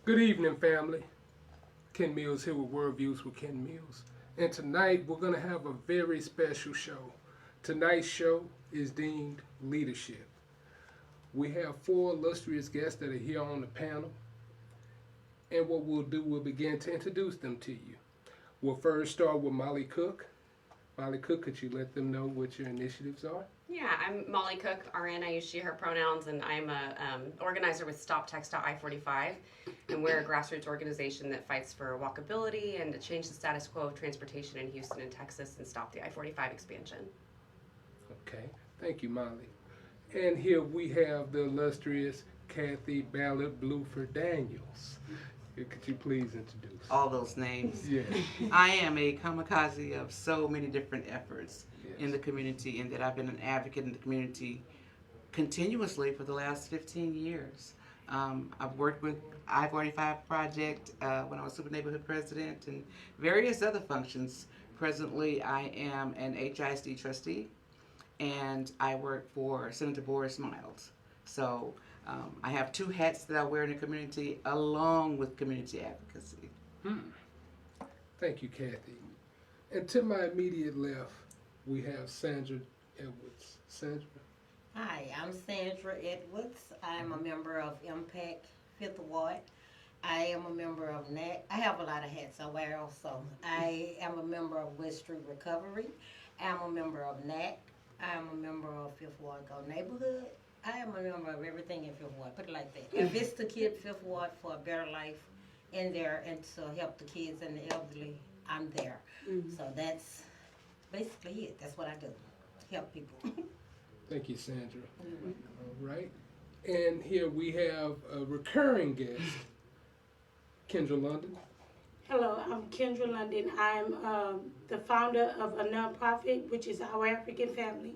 Good evening, family. Ken Mills here with Word Views with Ken Mills. And tonight we're going to have a very special show. Tonight's show is deemed Leadership. We have four illustrious guests that are here on the panel. And what we'll do, we'll begin to introduce them to you. We'll first start with Molly Cook. Molly Cook, could you let them know what your initiatives are? Yeah, I'm Molly Cook, RN. I use she, her pronouns, and I'm a organizer with Stop TxDOT I-45. And we're a grassroots organization that fights for walkability and to change the status quo of transportation in Houston and Texas and stop the I-45 expansion. Okay, thank you, Molly. And here we have the illustrious Kathy Ballard Blueford Daniels. Could you please introduce? All those names. Yes. I am a kamikaze of so many different efforts in Yes. the community, and that I've been an advocate in the community continuously for the last 15 years. I've worked with I-45 Project when I was Super Neighborhood President and various other functions. Presently, I am an HISD trustee, and I work for Senator Borris Miles. So I have two hats that I wear in the community along with community advocacy. Thank you, Kathy. And to my immediate left, we have Sandra Edwards. Sandra? Hi, I'm Sandra Edwards. I'm a member of Impact 5th Ward. I am a member of NAC. I have a lot of hats I wear also. I am a member of West Street Recovery. I'm a member of NAC. I'm a member of 5th Ward Go Neighborhood. I am a member of everything in 5th Ward, put it like that. If it's the kid 5th Ward for a better life in there and to help the kids and the elderly, I'm there. So that's basically it. That's what I do, help people. Thank you, Sandra. All right. And here we have a recurring guest, Kendra London. Hello, I'm Kendra London. I'm the founder of a nonprofit, which is Our African Family,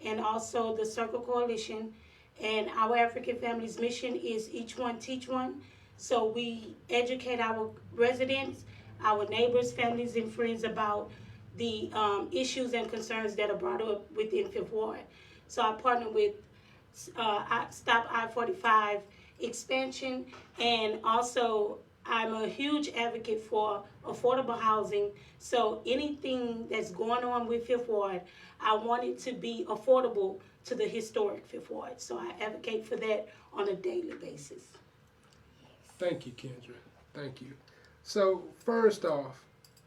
and also the Circle Coalition. And Our African Family's mission is each one teach one. So we educate our residents, our neighbors, families, and friends about the issues and concerns that are brought up within 5th Ward. So I partner with Stop I-45 expansion, and also I'm a huge advocate for affordable housing. So anything that's going on with 5th Ward, I want it to be affordable to the historic 5th Ward. So I advocate for that on a daily basis. Thank you, Kendra. Thank you. So first off,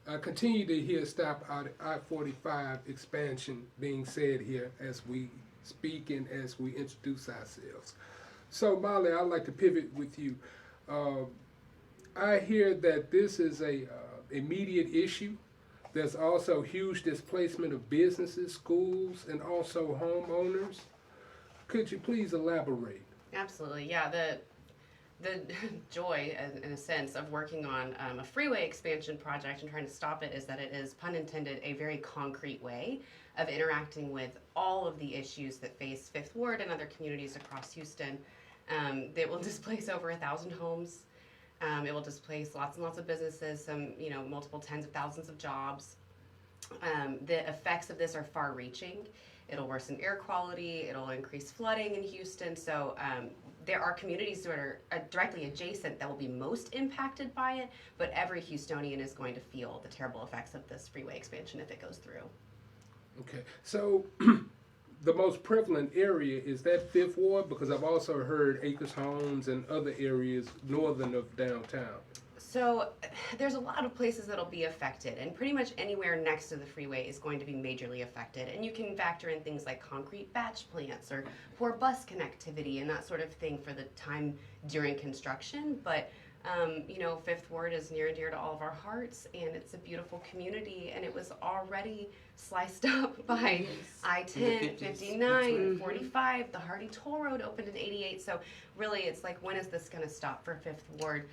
I continue to hear Stop I-45 expansion being said here as we speak and as we introduce ourselves. So Molly, I'd like to pivot with you. I hear that this is a immediate issue. There's also huge displacement of businesses, schools, and also homeowners. Could you please elaborate? Absolutely, yeah. The joy, in a sense, of working on a freeway expansion project and trying to stop it is that it is, pun intended, a very concrete way of interacting with all of the issues that face 5th Ward and other communities across Houston. That will displace over 1,000 homes. It will displace lots and lots of businesses, some, multiple tens of thousands of jobs. The effects of this are far-reaching. It'll worsen air quality. It'll increase flooding in Houston. So there are communities that are directly adjacent that will be most impacted by it, but every Houstonian is going to feel the terrible effects of this freeway expansion if it goes through. Okay, so the most prevalent area is that 5th Ward, because I've also heard Acres Homes and other areas northern of downtown. So there's a lot of places that'll be affected, and pretty much anywhere next to the freeway is going to be majorly affected. And you can factor in things like concrete batch plants or poor bus connectivity and that sort of thing for the time during construction. But 5th Ward is near and dear to all of our hearts, and it's a beautiful community, and it was already sliced up by I-10, 59, 45. The Hardy Toll Road opened in 88. So really, it's like, when is this going to stop for 5th Ward?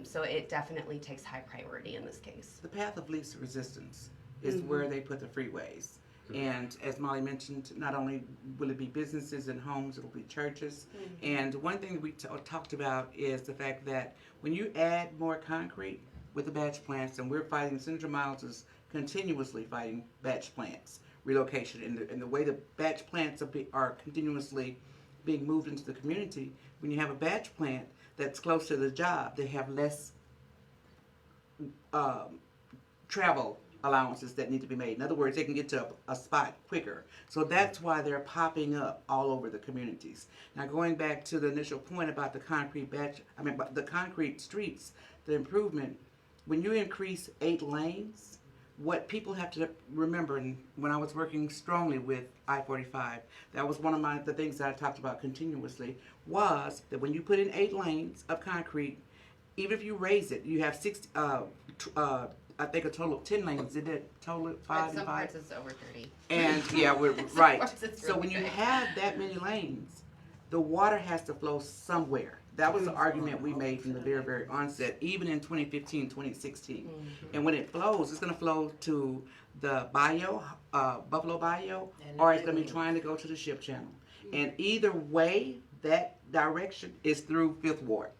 So it definitely takes high priority in this case. The path of least resistance is where they put the freeways. And as Molly mentioned, not only will it be businesses and homes, it'll be churches. And one thing that we talked about is the fact that when you add more concrete with the batch plants, and we're fighting, Senator Miles is continuously fighting batch plants relocation, and the way the batch plants are continuously being moved into the community. When you have a batch plant, that's close to the job, they have less travel allowances that need to be made. In other words, they can get to a spot quicker. So that's why they're popping up all over the communities. Now, going back to the initial point about the the concrete streets, the improvement, when you increase 8 lanes, what people have to remember, and when I was working strongly with I-45, that was one of the things that I talked about continuously, was that when you put in 8 lanes of concrete, even if you raise it, you have I think a total of 10 lanes. Did it total 5 and 5? Some parts it's over 30. And yeah, we're right. parts it's So really when you big. have that many lanes, the water has to flow somewhere. That was the argument we made from the very, very onset, even in 2015, 2016. And when it flows, it's going to flow to the bayou, Buffalo Bayou, or it's going to be trying to go to the ship channel. And either way, that direction is through Fifth Ward.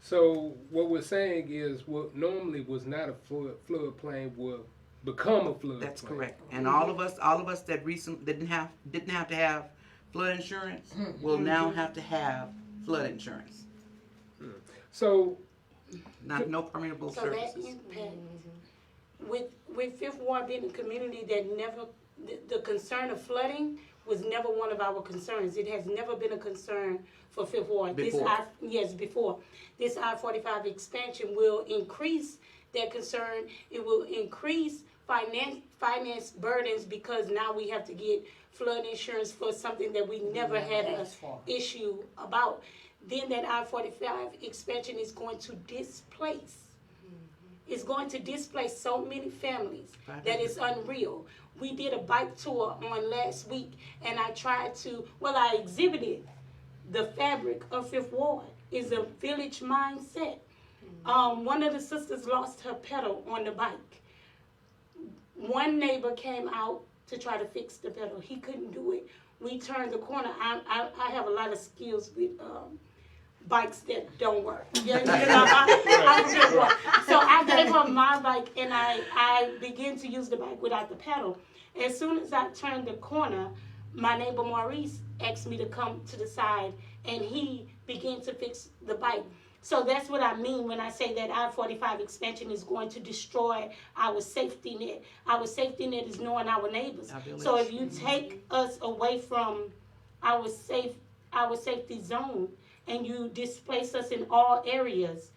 So what we're saying is what normally was not a floodplain will become a floodplain. That's correct. And all of us that recently didn't have to have flood insurance will now have to have flood insurance. So No permeable So that surfaces. impact, with Fifth Ward being a community that never, the concern of flooding was never one of our concerns. It has never been a concern for Fifth Ward. Before. Before. This I-45 expansion will increase that concern. It will increase finance burdens because now we have to get flood insurance for something that we never had an issue about. Then that I-45 expansion is going to displace. It's going to displace so many families that it's unreal. We did a bike tour on last week, and I exhibited the fabric of Fifth Ward. It's a village mindset. One of the sisters lost her pedal on the bike. One neighbor came out to try to fix the pedal. He couldn't do it. We turned the corner. I have a lot of skills with bikes that don't work. I'm a good one. So I gave her my bike, and I began to use the bike without the pedal. As soon as I turned the corner, my neighbor Maurice asked me to come to the side, and he began to fix the bike. So that's what I mean when I say that I-45 expansion is going to destroy our safety net. Our safety net is knowing our neighbors. So if you take us away from our safety zone and you displace us in all areas,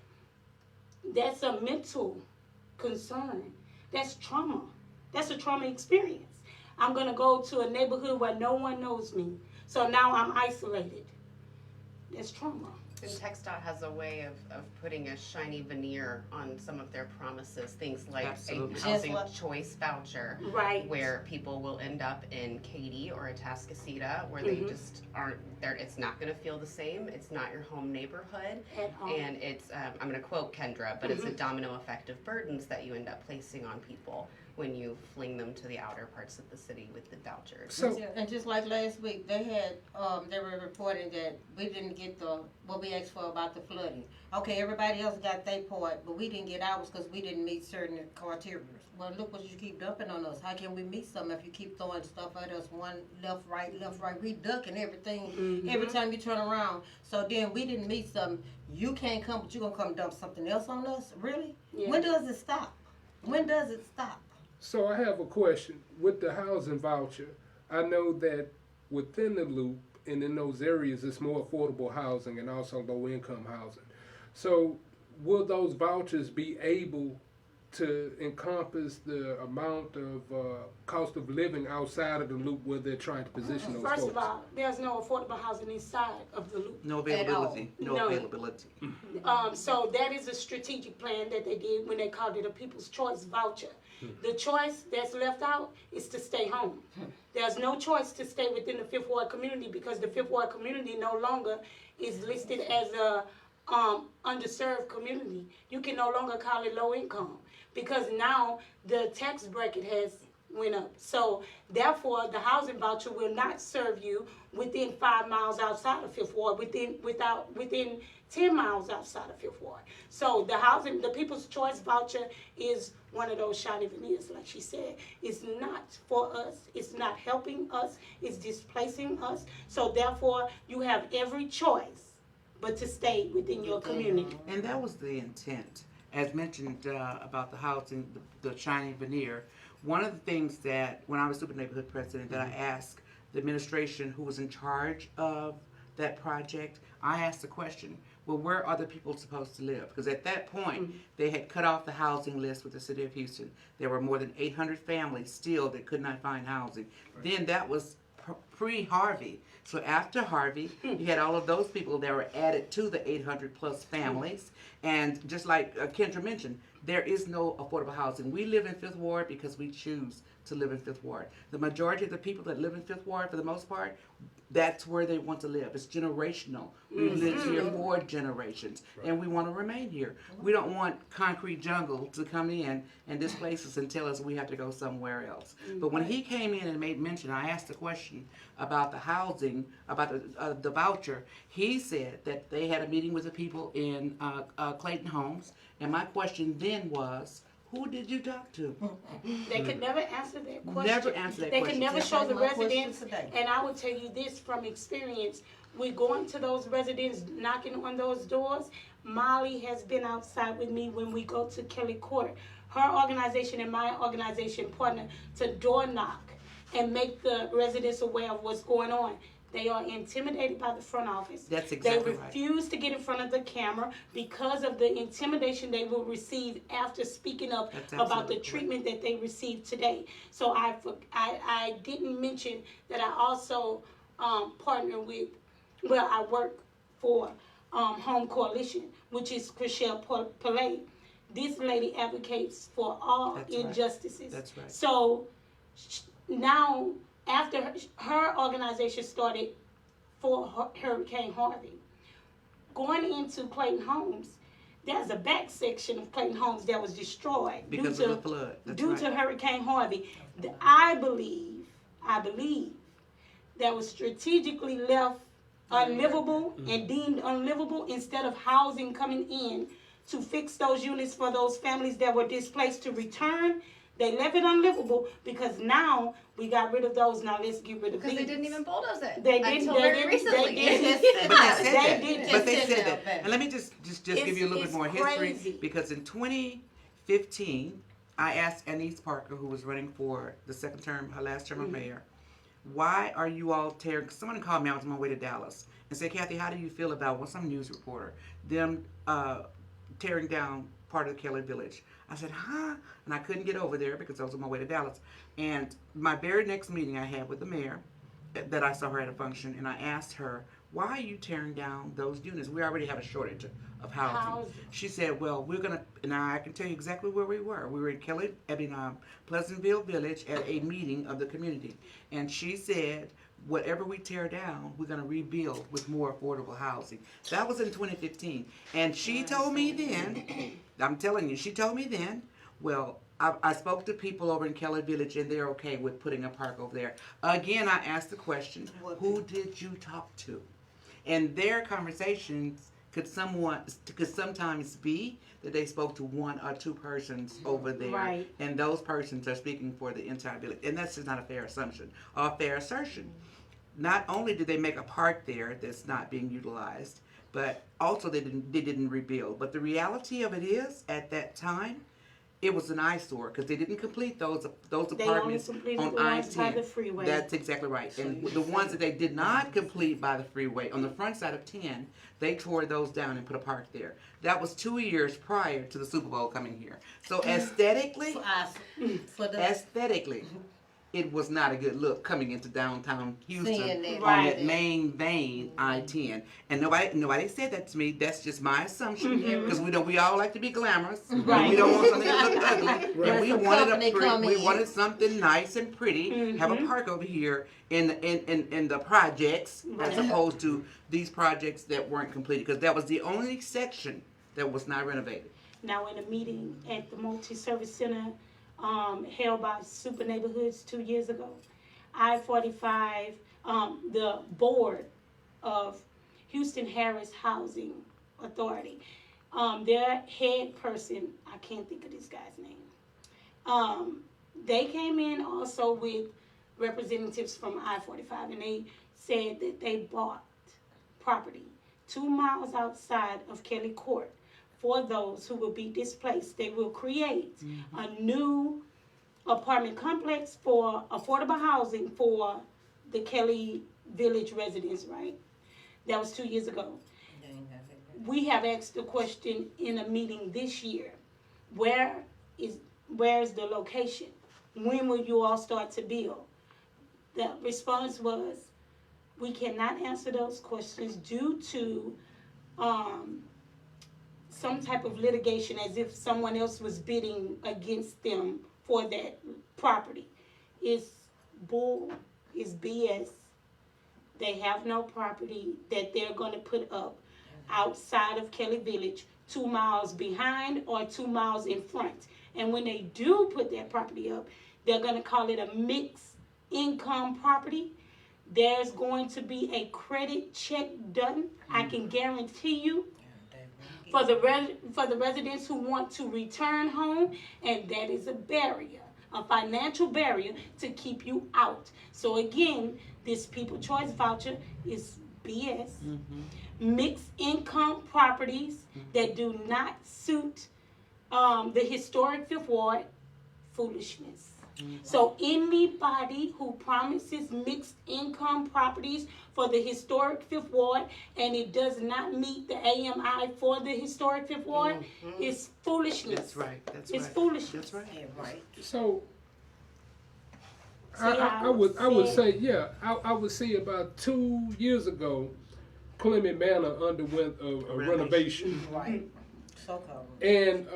that's a mental concern. That's trauma. That's a trauma experience. I'm going to go to a neighborhood where no one knows me. So now I'm isolated. That's trauma. And TxDOT has a way of putting a shiny veneer on some of their promises, things like Absolutely. a housing choice voucher, Right. where people will end up in Katy or Atascocita, where they just aren't there. It's not going to feel the same. It's not your home neighborhood, At all. and it's I'm going to quote Kendra, but it's a domino effect of burdens that you end up placing on people when you fling them to the outer parts of the city with the vouchers. So And just like last week, they were reporting that we didn't get what we asked for about the flooding. Okay, everybody else got their part, but we didn't get ours because we didn't meet certain criteria. Well, look what you keep dumping on us. How can we meet something if you keep throwing stuff at us? One left, right. We ducking everything every time you turn around. So then we didn't meet something. You can't come, but you gonna come dump something else on us? Really? Yeah. When does it stop? When does it stop? So I have a question. With the housing voucher, I know that within the loop and in those areas, it's more affordable housing and also low-income housing. So will those vouchers be able to encompass the amount of cost of living outside of the loop where they're trying to position those First folks? of all, there's no affordable housing inside of the loop. No availability. No No. availability. So that is a strategic plan that they did when they called it a People's Choice voucher. The choice that's left out is to stay home. There's no choice to stay within the Fifth Ward community because the Fifth Ward community no longer is listed as a underserved community. You can no longer call it low income because now the tax bracket has went up. So therefore, the housing voucher will not serve you within 5 miles outside of Fifth Ward, within 10 miles outside of Fifth Ward. So the People's Choice voucher is one of those shiny veneers, like she said. It's not for us. It's not helping us. It's displacing us. So therefore, you have every choice but to stay within your community. And that was the intent. As mentioned about the housing, the shining veneer, one of the things that, when I was super neighborhood president, that I asked the administration who was in charge of that project, I asked the question, well, where are the people supposed to live? Because at that point, they had cut off the housing list with the city of Houston. There were more than 800 families still that could not find housing. Then that was pre-Harvey. So after Harvey, you had all of those people that were added to the 800 plus families. And just like Kendra mentioned, there is no affordable housing. We live in Fifth Ward because we choose to live in Fifth Ward. The majority of the people that live in Fifth Ward, for the most part, that's where they want to live. It's generational. We've lived here 4 generations, and we want to remain here. We don't want concrete jungle to come in and displace us and tell us we have to go somewhere else. But when he came in and made mention, I asked a question about the housing, about the voucher. He said that they had a meeting with the people in Clayton Homes, and my question then was, who did you talk to? They could never answer that question. Never answer that They question. could never Just show like the my question residents. today. And I will tell you this from experience. We're going to those residents, knocking on those doors. Molly has been outside with me when we go to Kelly Court. Her organization and my organization partner to door knock and make the residents aware of what's going on. They are intimidated by the front office. That's exactly They right. refuse to get in front of the camera because of the intimidation they will receive after speaking up That's about absolutely the correct. treatment that they received today. So I didn't mention that I also partner with, well, I work for Home Coalition, which is Chriselle Pillay. This lady advocates for all That's right. injustices. That's right. So now, after her organization started for Hurricane Harvey, going into Clayton Homes, there's a back section of Clayton Homes that was destroyed Because of the flood. That's due right. to Hurricane Harvey. I believe that was strategically left unlivable and deemed unlivable instead of housing coming in to fix those units for those families that were displaced to return. They left it unlivable because now we got rid of those. Now let's get rid of these. Because they didn't even bulldoze it. They didn't. Until They very didn't. recently. They didn't. But they said They that. didn't. But they Just said sit that. there. And let me just give you a little bit more crazy. history. Because in 2015, I asked Anise Parker, who was running for the second term, her last term of mayor, why are you all tearing? Someone called me. I was on my way to Dallas and said, Kathy, how do you feel about some news reporter, them tearing down part of Kelly Village? I said, huh? And I couldn't get over there because I was on my way to Dallas. And my very next meeting I had with the mayor, that I saw her at a function, and I asked her, why are you tearing down those units? We already have a shortage of housing. She said, well, we're going to, and I can tell you exactly where we were. We were in Pleasantville Village at a meeting of the community. And she said, whatever we tear down, we're going to rebuild with more affordable housing. That was in 2015. And she told me then, I'm telling you, she told me then, well, I spoke to people over in Kelly Village and they're okay with putting a park over there. Again, I asked the question, who did you talk to? And their conversations could sometimes be that they spoke to 1 or 2 persons over there. Right. And those persons are speaking for the entire village. And that's just not a fair assumption or a fair assertion. Not only did they make a park there that's not being utilized, but also they didn't rebuild. But the reality of it is, at that time, it was an eyesore because they didn't complete those apartments only completed on the ones by I-10. the freeway. That's exactly right. And the ones that they did not complete by the freeway on the front side of 10, they tore those down and put a park there. That was 2 years prior to the Super Bowl coming here. So aesthetically, it was not a good look coming into downtown Houston Seeing that. on Right. that main vein I-10. And nobody said that to me. That's just my assumption because we all like to be glamorous. Right. We don't want something to look ugly. Right. And we Some wanted company come we in. wanted something nice and pretty. Have a park over here in the projects as opposed to these projects that weren't completed because that was the only section that was not renovated. Now, in a meeting at the Multi-Service Center held by Super Neighborhoods 2 years ago, I-45, the board of Houston Harris Housing Authority, their head person, I can't think of this guy's name, they came in also with representatives from I-45, and they said that they bought property 2 miles outside of Kelly Court for those who will be displaced. They will create a new apartment complex for affordable housing for the Kelly Village residents, right? That was 2 years ago. We have asked the question in a meeting this year, where is the location? When will you all start to build? The response was, we cannot answer those questions due to some type of litigation, as if someone else was bidding against them for that property. It's bull, it's BS. They have no property that they're going to put up outside of Kelly Village, 2 miles behind or 2 miles in front. And when they do put that property up, they're going to call it a mixed income property. There's going to be a credit check done, I can guarantee you, for the residents who want to return home, and that is a barrier, a financial barrier to keep you out. So again, this People Choice Voucher is BS. Mixed income properties that do not suit the historic Fifth Ward, foolishness. So anybody who promises mixed income properties for the historic Fifth Ward and it does not meet the AMI for the historic Fifth Ward is foolishness. That's right. That's It's right. foolishness. That's right. So See, I would say, yeah, I would say about 2 years ago, Clement Manor underwent a renovation. Right. So cold. And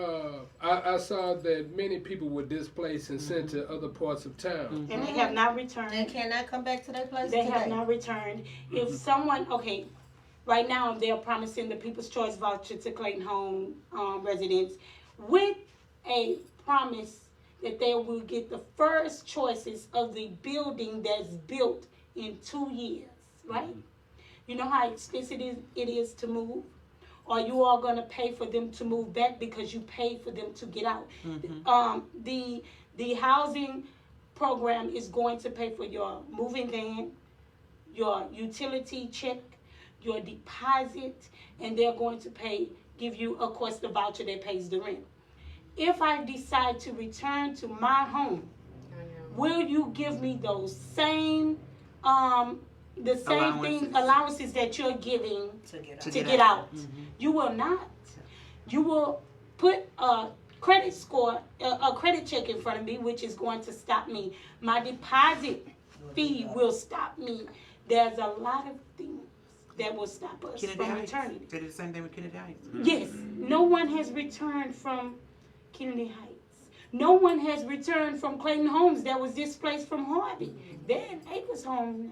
I saw that many people were displaced and sent to other parts of town. And they have not returned. And cannot come back to their place They today. have not returned. If someone, okay, right now they're promising the People's Choice Voucher to Clayton Home residents with a promise that they will get the first choices of the building that's built in 2 years, right? You know how expensive it is to move? Are you all going to pay for them to move back because you paid for them to get out? The housing program is going to pay for your moving van, your utility check, your deposit, and they're going to give you, of course, the voucher that pays the rent. If I decide to return to my home, will you give me those same allowances that you're giving to get out? You will not. You will put a credit score, a credit check in front of me, which is going to stop me. My deposit fee will stop me. There's a lot of things that will stop us from returning. They did the same thing with Kennedy Heights. Yes, no one has returned from Kennedy Heights. No one has returned from Clayton Homes that was displaced from Harvey. They're in Acres Home now.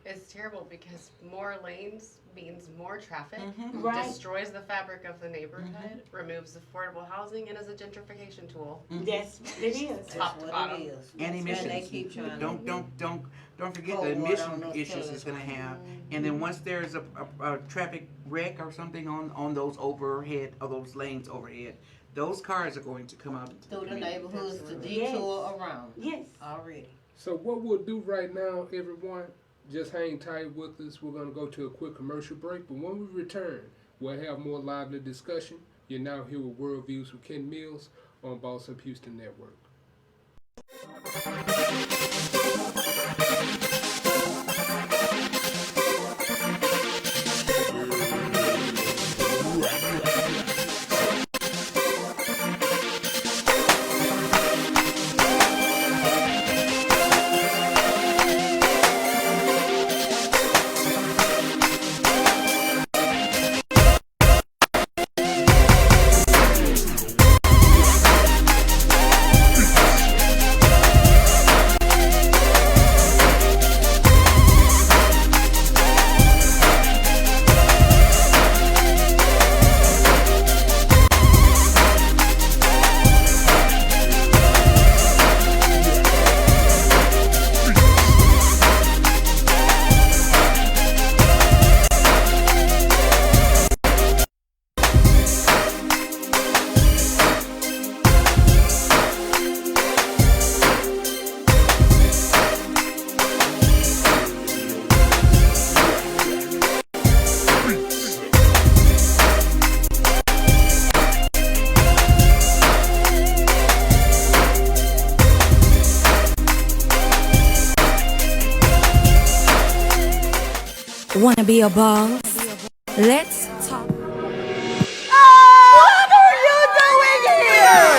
It's terrible because more lanes means more traffic, Right. destroys the fabric of the neighborhood, removes affordable housing, and is a gentrification tool. That's what it is. Top to That's what bottom. it is. And emissions. And they keep trying Don't forget Cold the water emission on those issues toilets. it's going to have. And then once there's a traffic wreck or something on those overhead or those lanes overhead, those cars are going to come out into through the community. neighborhoods to Yes. detour around Yes. already. So what we'll do right now, everyone, just hang tight with us. We're going to go to a quick commercial break, but when we return, we'll have more lively discussion. You're now here with Worldviews with Ken Mills on Boss Up Houston Network. Wanna be a boss? Let's talk. What are you doing here?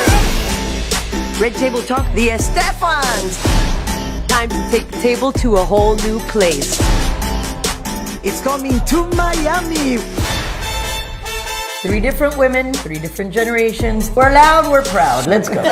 Red Table Talk, the Estefans. Time to take the table to a whole new place. It's coming to Miami. 3 different women, 3 different generations. We're loud, we're proud. Let's go.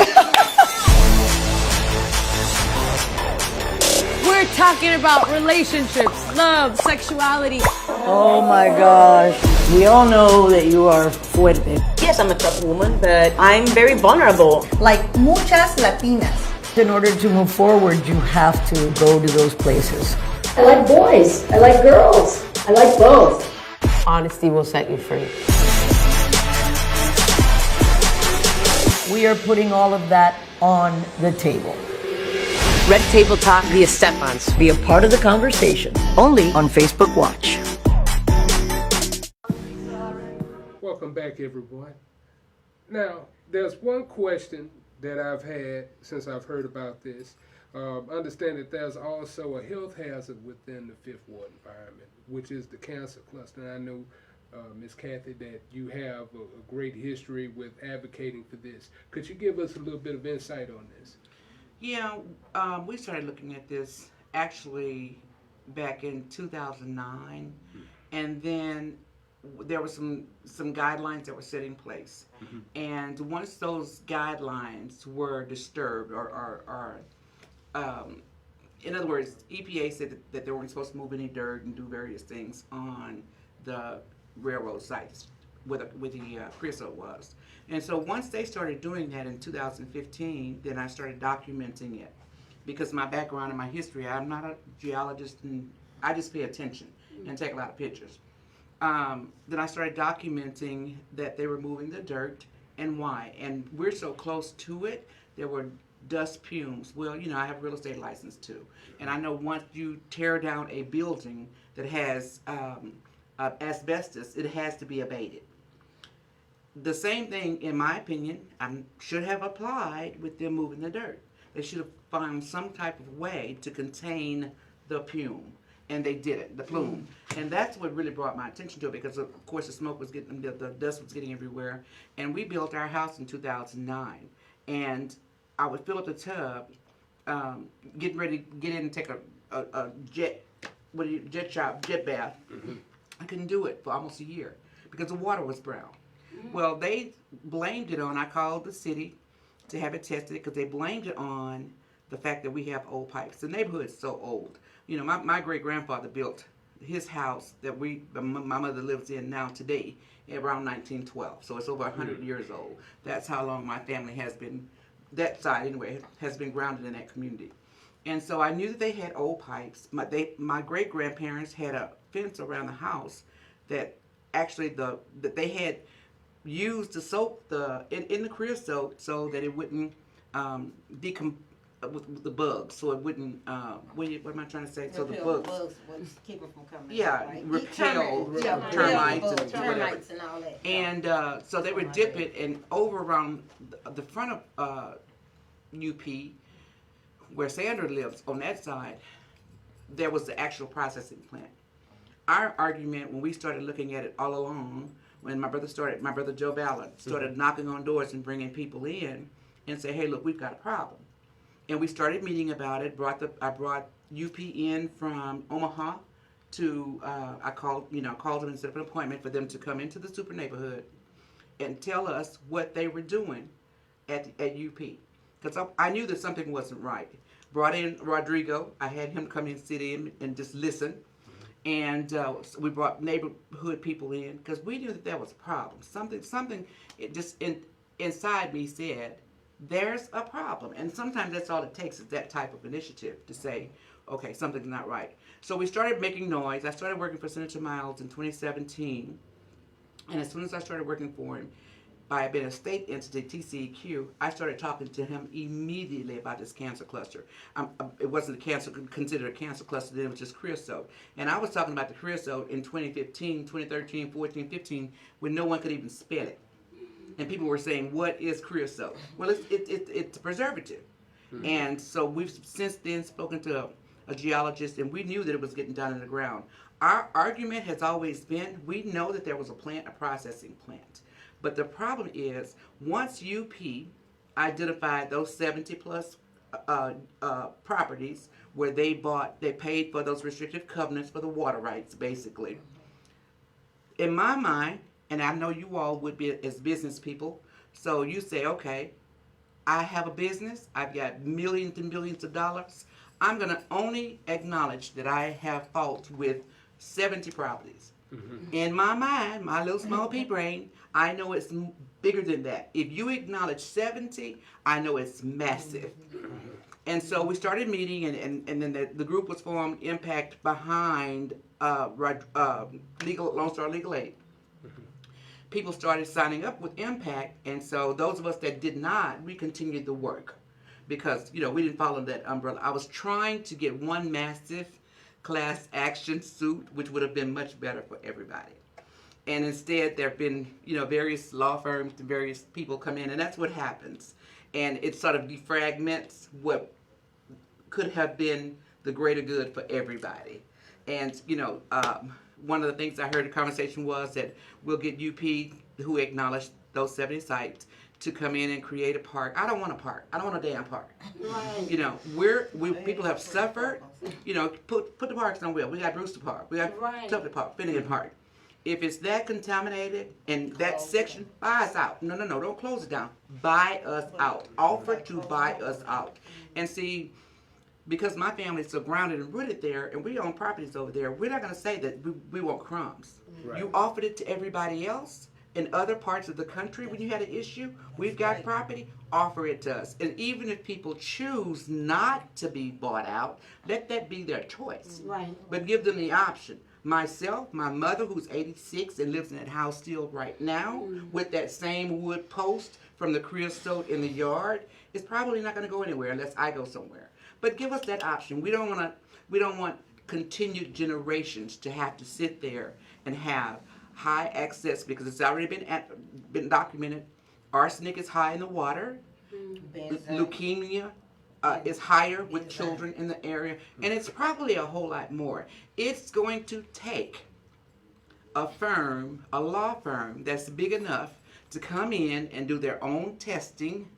We're talking about relationships, love, sexuality. Oh my gosh. We all know that you are fuerte. Yes, I'm a tough woman, but I'm very vulnerable. Like muchas Latinas. In order to move forward, you have to go to those places. I like boys. I like girls. I like both. Honesty will set you free. We are putting all of that on the table. Red Table Talk, the Estefans. Be a part of the conversation. Only on Facebook Watch. Welcome back, everyone. Now, there's one question that I've had since I've heard about this. Understand that there's also a health hazard within the Fifth Ward environment, which is the cancer cluster. And I know, Ms. Kathy, that you have a great history with advocating for this. Could you give us a little bit of insight on this? Yeah, we started looking at this actually back in 2009, and then there were some guidelines that were set in place. And once those guidelines were disturbed, or in other words, EPA said that they weren't supposed to move any dirt and do various things on the railroad sites where the creosote was. And so once they started doing that in 2015, then I started documenting it. Because my background and my history, I'm not a geologist, and I just pay attention and take a lot of pictures. Then I started documenting that they were moving the dirt and why. And we're so close to it, there were dust fumes. Well, you know, I have a real estate license too. And I know once you tear down a building that has asbestos, it has to be abated. The same thing, in my opinion, should have applied with them moving the dirt. They should have found some type of way to contain the fume. And they did it, the plume. And that's what really brought my attention to it, because of course the smoke was getting, the dust was getting everywhere. And we built our house in 2009. And I would fill up the tub, getting ready to get in and take a jet bath. I couldn't do it for almost a year because the water was brown. Well, they blamed it on, I called the city to have it tested, because they blamed it on the fact that we have old pipes. The neighborhood is so old. You know, my great-grandfather built his house that my mother lives in now today around 1912. So it's over 100 years old. That's how long my family has been, that side anyway, has been grounded in that community. And so I knew that they had old pipes. My great-grandparents had a fence around the house that actually that they had used to soak in the creosote so that it wouldn't decompose with the bugs, so it wouldn't what am I trying to say? So the bugs would keep them from coming. Yeah, right? repel termites and whatever. And all that. And so they would dip it, and over around the front of UP, where Sandra lives, on that side, there was the actual processing plant. Our argument, when we started looking at it all along, when my brother Joe Ballard, started knocking on doors and bringing people in and say, hey, look, we've got a problem. And we started meeting about it. I brought UP in from Omaha to, I called them and set up an appointment for them to come into the super neighborhood and tell us what they were doing at UP. Because I knew that something wasn't right. Brought in Rodrigo. I had him come in, sit in, and just listen. And we brought neighborhood people in, because we knew that there was a problem. Something it just inside me said, there's a problem. And sometimes that's all it takes, is that type of initiative to say, okay, something's not right. So we started making noise. I started working for Senator Miles in 2017. And as soon as I started working for him, by being a state entity, TCEQ, I started talking to him immediately about this cancer cluster. It wasn't considered a cancer cluster, then it was just creosote. And I was talking about the creosote in 2015, 2013, 14, 15, when no one could even spell it. And people were saying, what is creosote? Well, it's a preservative. And so we've since then spoken to a geologist, and we knew that it was getting down in the ground. our argument has always been, we know that there was a plant, a processing plant. But the problem is, once UP identified those 70 plus properties where they paid for those restrictive covenants for the water rights, basically. In my mind, and I know you all would be as business people, so you say, okay, I have a business, I've got millions and millions of dollars. I'm going to only acknowledge that I have fault with 70 properties. In my mind, my little small pea brain, I know it's bigger than that. If you acknowledge 70, I know it's massive. And so we started meeting, and then the group was formed, Impact, behind Lone Star Legal Aid. People started signing up with Impact, and so those of us that did not, we continued the work because, we didn't follow that umbrella. I was trying to get one massive class action suit, which would have been much better for everybody. And instead, there have been, various law firms and various people come in, and that's what happens. And it sort of defragments what could have been the greater good for everybody. And, one of the things I heard in the conversation was that we'll get UP, who acknowledged those 70 sites, to come in and create a park. I don't want a park. I don't want a damn park. Right. People have suffered. Put the parks somewhere. We got Brewster Park. We got Tufted Park, Finnegan Park. If it's that contaminated and that section, buy us out. No, don't close it down. Buy us out. Offer to buy us out. And see, because my family's so grounded and rooted there, and we own properties over there, we're not going to say that we want crumbs. Right. You offered it to everybody else in other parts of the country when you had an issue. We've got property, offer it to us. And even if people choose not to be bought out, let that be their choice. Right. But give them the option. Myself, my mother, who's 86 and lives in that house still right now, with that same wood post from the creosote in the yard, is probably not going to go anywhere unless I go somewhere. But give us that option. We don't want continued generations to have to sit there and have high access, because it's already been documented. Arsenic is high in the water. Leukemia is higher with children in the area, and it's probably a whole lot more. It's going to take a law firm that's big enough to come in and do their own testing,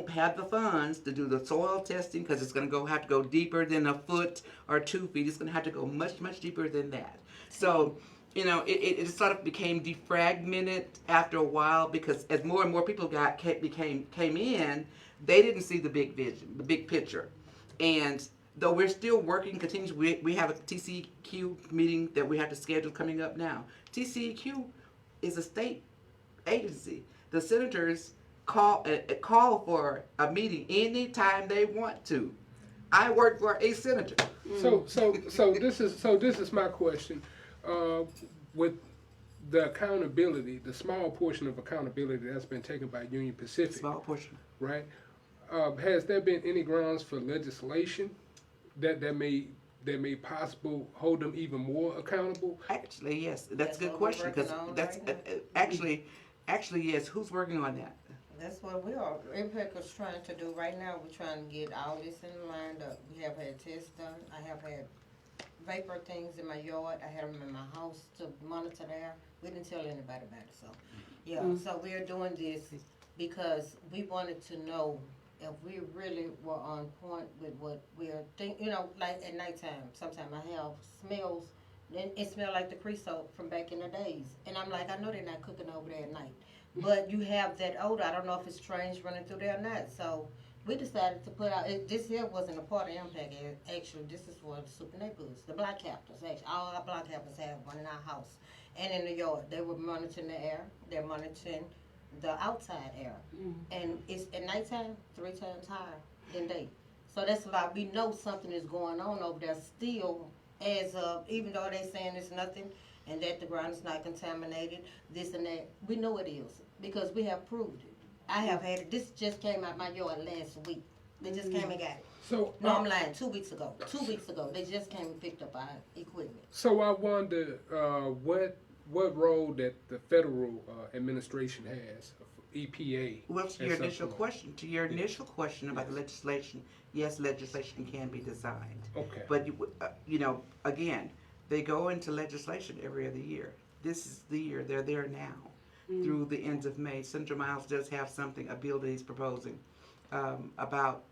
have the funds to do the soil testing, because it's going to have to go deeper than a foot or 2 feet. It's going to have to go much, much deeper than that. So, it sort of became defragmented after a while, because as more and more people came in, they didn't see the big vision, the big picture. And though we're still working continuously, we have a TCEQ meeting that we have to schedule coming up now. TCEQ is a state agency. The senators call for a meeting anytime they want to. I work for a senator. So this is my question. With the accountability, the small portion of accountability that's been taken by Union Pacific. Small portion. Right? Has there been any grounds for legislation that may possibly hold them even more accountable? Actually, yes. That's a good question, because that's actually yes. Who's working on that? That's what we are. Impact is trying to do right now. We're trying to get all this in lined up. We have had tests done. I have had vapor things in my yard. I had them in my house to monitor the air. We didn't tell anybody about it. So, yeah. So we're doing this because we wanted to know if we really were on point with what we're thinking. Like at nighttime, sometimes I have smells. Then it smells like the creosote from back in the days. And I'm like, I know they're not cooking over there at night. But you have that odor. I don't know if it's trains running through there or not. So we decided to put out, this here wasn't a part of Impact. Actually, this is for the super neighborhoods, the block capitals. Actually, all our block capitals have one in our house and in the yard. They were monitoring the air. They're monitoring the outside air. And it's at nighttime 3 times higher than day. So that's why we know something is going on over there still, as even though they're saying it's nothing and that the ground is not contaminated, this and that. We know it is because we have proved it. I have had it. This just came out my yard last week. They just came and got it. So no, I'm lying. 2 weeks ago. 2 weeks ago, they just came and picked up our equipment. So I wonder what role that the federal administration has, EPA. Well, to your initial question about the legislation, yes, legislation can be designed. Okay. But again, They go into legislation every other year. This is the year. They're there now through the end of May. Senator Miles does have a bill that he's proposing about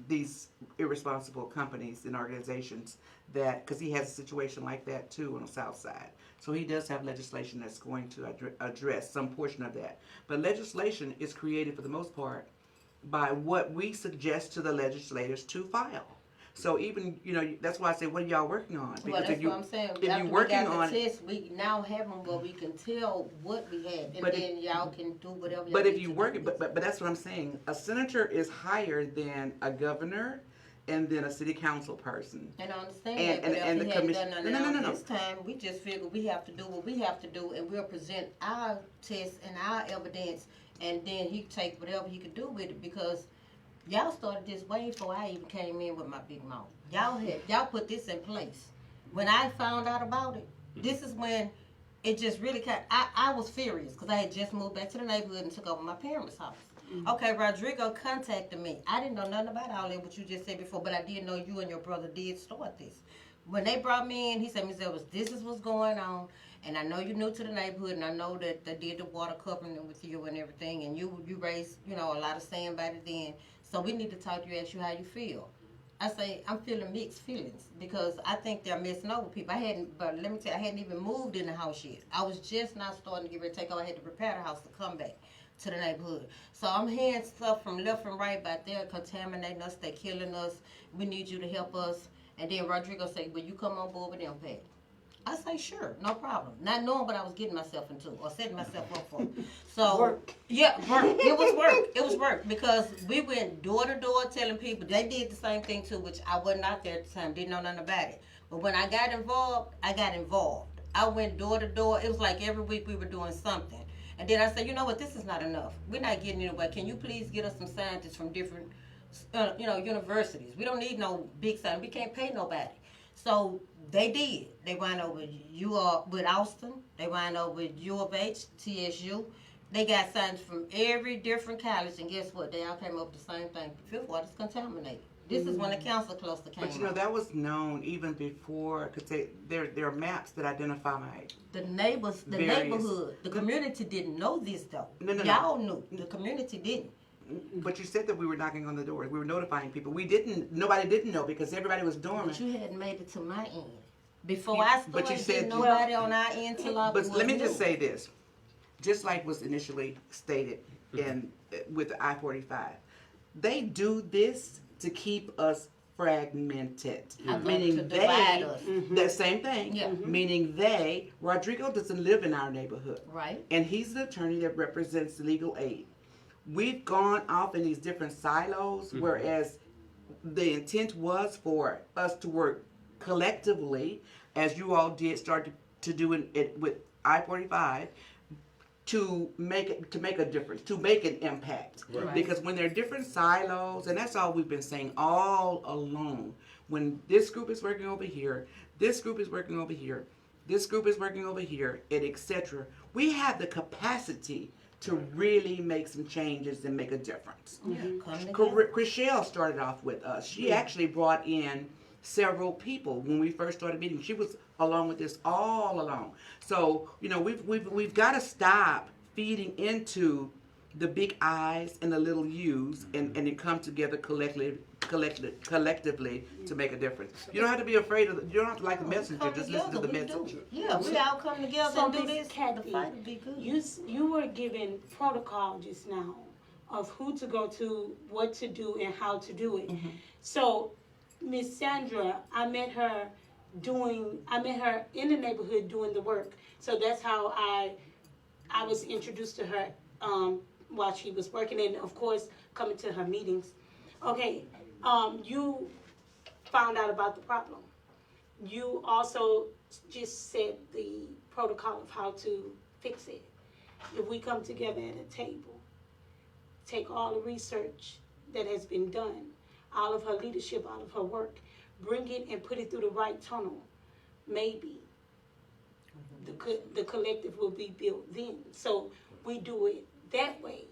these irresponsible companies and organizations because he has a situation like that too on the South Side. So he does have legislation that's going to address some portion of that. But legislation is created for the most part by what we suggest to the legislators to file. So even, that's why I say, what are y'all working on? Well, that's what I'm saying. If After you're working we got on the test, we now have them where we can tell what we had, and then y'all can do whatever. But if you work it, but that's what I'm saying. A senator is higher than a governor, and then a city council person. And I understand that, but if the we hadn't commission. done nothing this time, we just figured we have to do what we have to do, and we'll present our tests and our evidence, and then he take whatever he could do with it, because y'all started this way before I even came in with my big mouth. Y'all put this in place. When I found out about it, this is when it just really I was furious because I had just moved back to the neighborhood and took over my parents' house. Okay, Rodrigo contacted me. I didn't know nothing about all that what you just said before, but I did know you and your brother did start this. When they brought me in, he said, Ms. Elvis, this is what's going on, and I know you're new to the neighborhood, and I know that they did the water coupling with you and everything, and you raised, a lot of sand by it then, so we need to talk to you, ask you how you feel. I say, I'm feeling mixed feelings, because I think they're messing over people. But let me tell you, I hadn't even moved in the house yet. I was just not starting to get ready to take over. I had to prepare the house to come back to the neighborhood. So I'm hearing stuff from left and right about they're contaminating us, they're killing us, we need you to help us. And then Rodrigo say, will you come on board with them, Pat? I say, sure, no problem. Not knowing what I was getting myself into or setting myself up for. So, work. Yeah, work. It was work. It was work, because we went door to door telling people. They did the same thing too, which I wasn't out there at the time, didn't know nothing about it. But when I got involved, I got involved. I went door to door. It was like every week we were doing something. And then I said, you know what, this is not enough. We're not getting anywhere. Can you please get us some scientists from different, universities? We don't need no big scientists. We can't pay nobody. So they did. They wound up with Austin. They wound up with U of H, TSU. They got scientists from every different college, and guess what? They all came up with the same thing. Fifth water's contaminated. This is when the council cluster came. But that was known even before, because there are maps that identify the neighbors, the neighborhood, the community didn't know this though. No. Y'all knew. The community didn't. But you said that we were knocking on the doors. We were notifying people. Nobody didn't know because everybody was dormant. But you hadn't made it to my end. Before I started, but you said nobody on our end till I was. But let me just say this. Just like was initially stated with the I-45, they do this to keep us fragmented. Meaning the same thing. Yeah. Meaning Rodrigo doesn't live in our neighborhood. Right. And he's the attorney that represents legal aid. We've gone off in these different silos, whereas the intent was for us to work collectively, as you all did start to do it with I-45, to make a difference, to make an impact. Right. Because when there are different silos, and that's all we've been saying all along, when this group is working over here, this group is working over here, this group is working over here, and etc., we have the capacity to really make some changes and make a difference. Chriselle started off with us. She actually brought in several people when we first started meeting. She was along with this all along. So we've got to stop feeding into the big I's and the little U's and then come together collectively to make a difference. You don't have to be afraid of. You don't have to like the messenger. Just listen to the message. Yeah, we all come together and do this. Kathy, the fight will be good. You were given protocol just now of who to go to, what to do, and how to do it. So, Miss Sandra, I met her in the neighborhood doing the work. So that's how I was introduced to her while she was working, and of course coming to her meetings. Okay, you found out about the problem. You also just said the protocol of how to fix it. If we come together at a table, take all the research that has been done, all of her leadership, all of her work, bring it and put it through the right tunnel, maybe the collective will be built then. So we do it that way.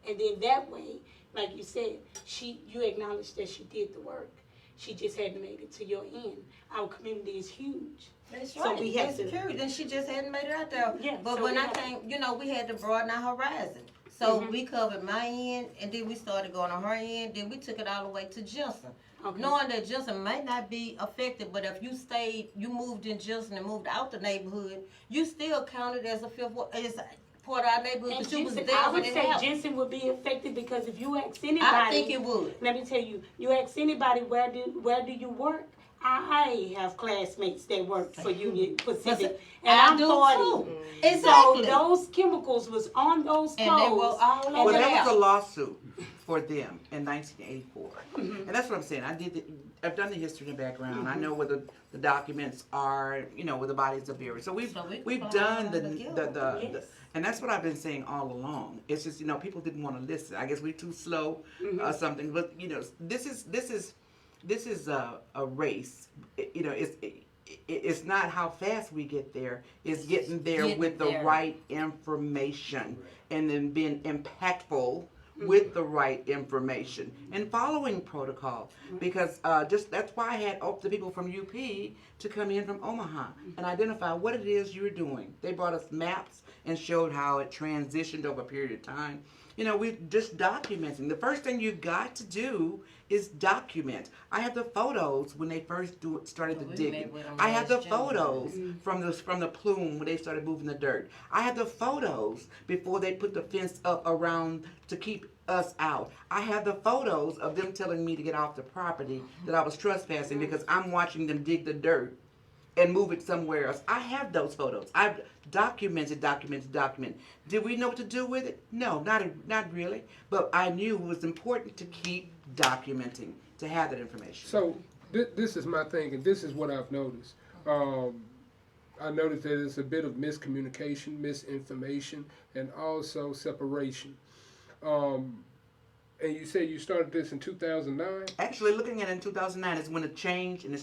And then that way, like you said, you acknowledged that she did the work. She just hadn't made it to your end. Our community is huge. That's So right. we have That's to- huge. And she just hadn't made it out there. Yeah, But so when we I have to- came, we had to broaden our horizon. So Mhm. we covered my end, and then we started going on her end. Then we took it all the way to Jensen. Okay. Knowing that Jensen might not be affected, but if you moved in Jensen and moved out the neighborhood, you still counted as a as part of our neighborhood And because you was Jensen, there I when would it say happened. Jensen would be affected because if you ask anybody, I think it would. Let me tell you, you ask anybody where do you work? I have classmates that work for Union Pacific, and I I'm do 40. too. So Exactly. those chemicals was on those clothes. And they were all and over Well, they- there Yeah. was a lawsuit for them in 1984, and that's what I'm saying. I've done the history and the background. I know where the documents are, where the bodies are buried. So we've So we can we've follow done all the together. Yes. and that's what I've been saying all along. It's just people didn't want to listen. I guess we're too slow or something. But this is a race. It's not how fast we get there. It's getting there Getting with the there. right information and then being impactful with the right information and following protocol. Because that's why I had the people from UP to come in from Omaha and identify what it is you're doing. They brought us maps and showed how it transitioned over a period of time. We're just documenting. The first thing you got to do is document. I have the photos when they first started the We digging. met with them I have the last January. photos from the plume when they started moving the dirt. I have the photos before they put the fence up around to keep us out. I have the photos of them telling me to get off the property that I was trespassing because I'm watching them dig the dirt and move it somewhere else. I have those photos. I've documented. Did we know what to do with it? No, not really. But I knew it was important to keep documenting, to have that information. So this is my thing, and this is what I've noticed. I noticed that there's a bit of miscommunication, misinformation, and also separation. And you said you started this in 2009? Actually, looking at it in 2009 is when it changed, and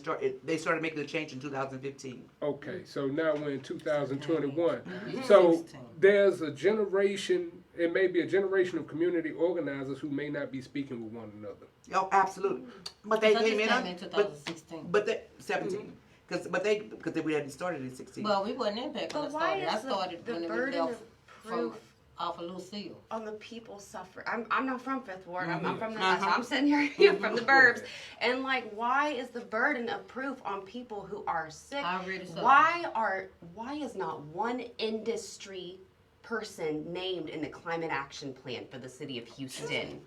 they started making the change in 2015. Okay, so now we're in 2021. So there's a generation, it may be a generation of community organizers who may not be speaking with one another. Oh, absolutely. But they So came this in came in 2016. But they 17. Because we hadn't started in 16. Well, we wasn't impacted when I But why started. I is started the when we burden left of from proof off of Lucille. on the people suffer? I'm not from Fifth Ward. I'm from the. Uh-huh. I'm sitting here from the burbs, and why is the burden of proof on people who are sick? Already so. Why is not one industry person named in the climate action plan for the city of Houston?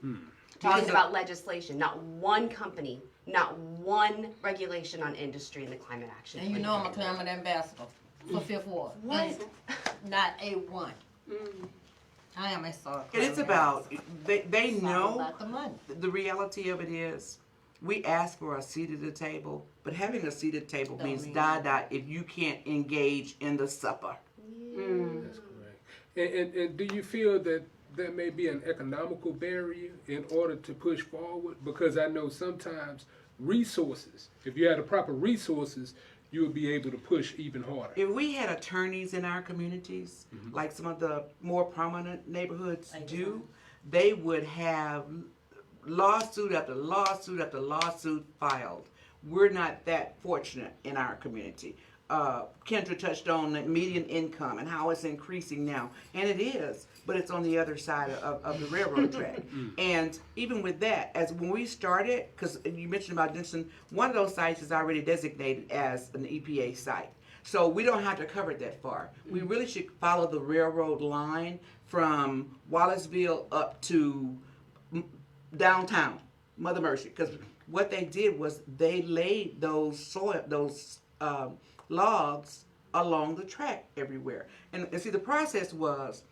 Talking about legislation, not one company, not one regulation on industry in the climate action And plan. you know I'm a climate ambassador for Fifth Ward. What? Not a one. I am a star. And it's about, they It's all know about the money. the reality of it is, we ask for a seat at the table, but having a seat at the table Don't means mean if you can't engage in the supper. That's correct. And do you feel that there may be an economical barrier in order to push forward? Because I know sometimes resources, if you had the proper resources, you would be able to push even harder. If we had attorneys in our communities, like some of the more prominent neighborhoods do, they would have lawsuit after lawsuit after lawsuit filed. We're not that fortunate in our community. Kendra touched on the median income and how it's increasing now, and it is, but it's on the other side of the railroad track. And even with that, as when we started, because you mentioned about Jensen, one of those sites is already designated as an EPA site. So we don't have to cover it that far. We really should follow the railroad line from Wallaceville up to downtown, Mother Mercy, because what they did was they laid those logs along the track everywhere. And see, the process was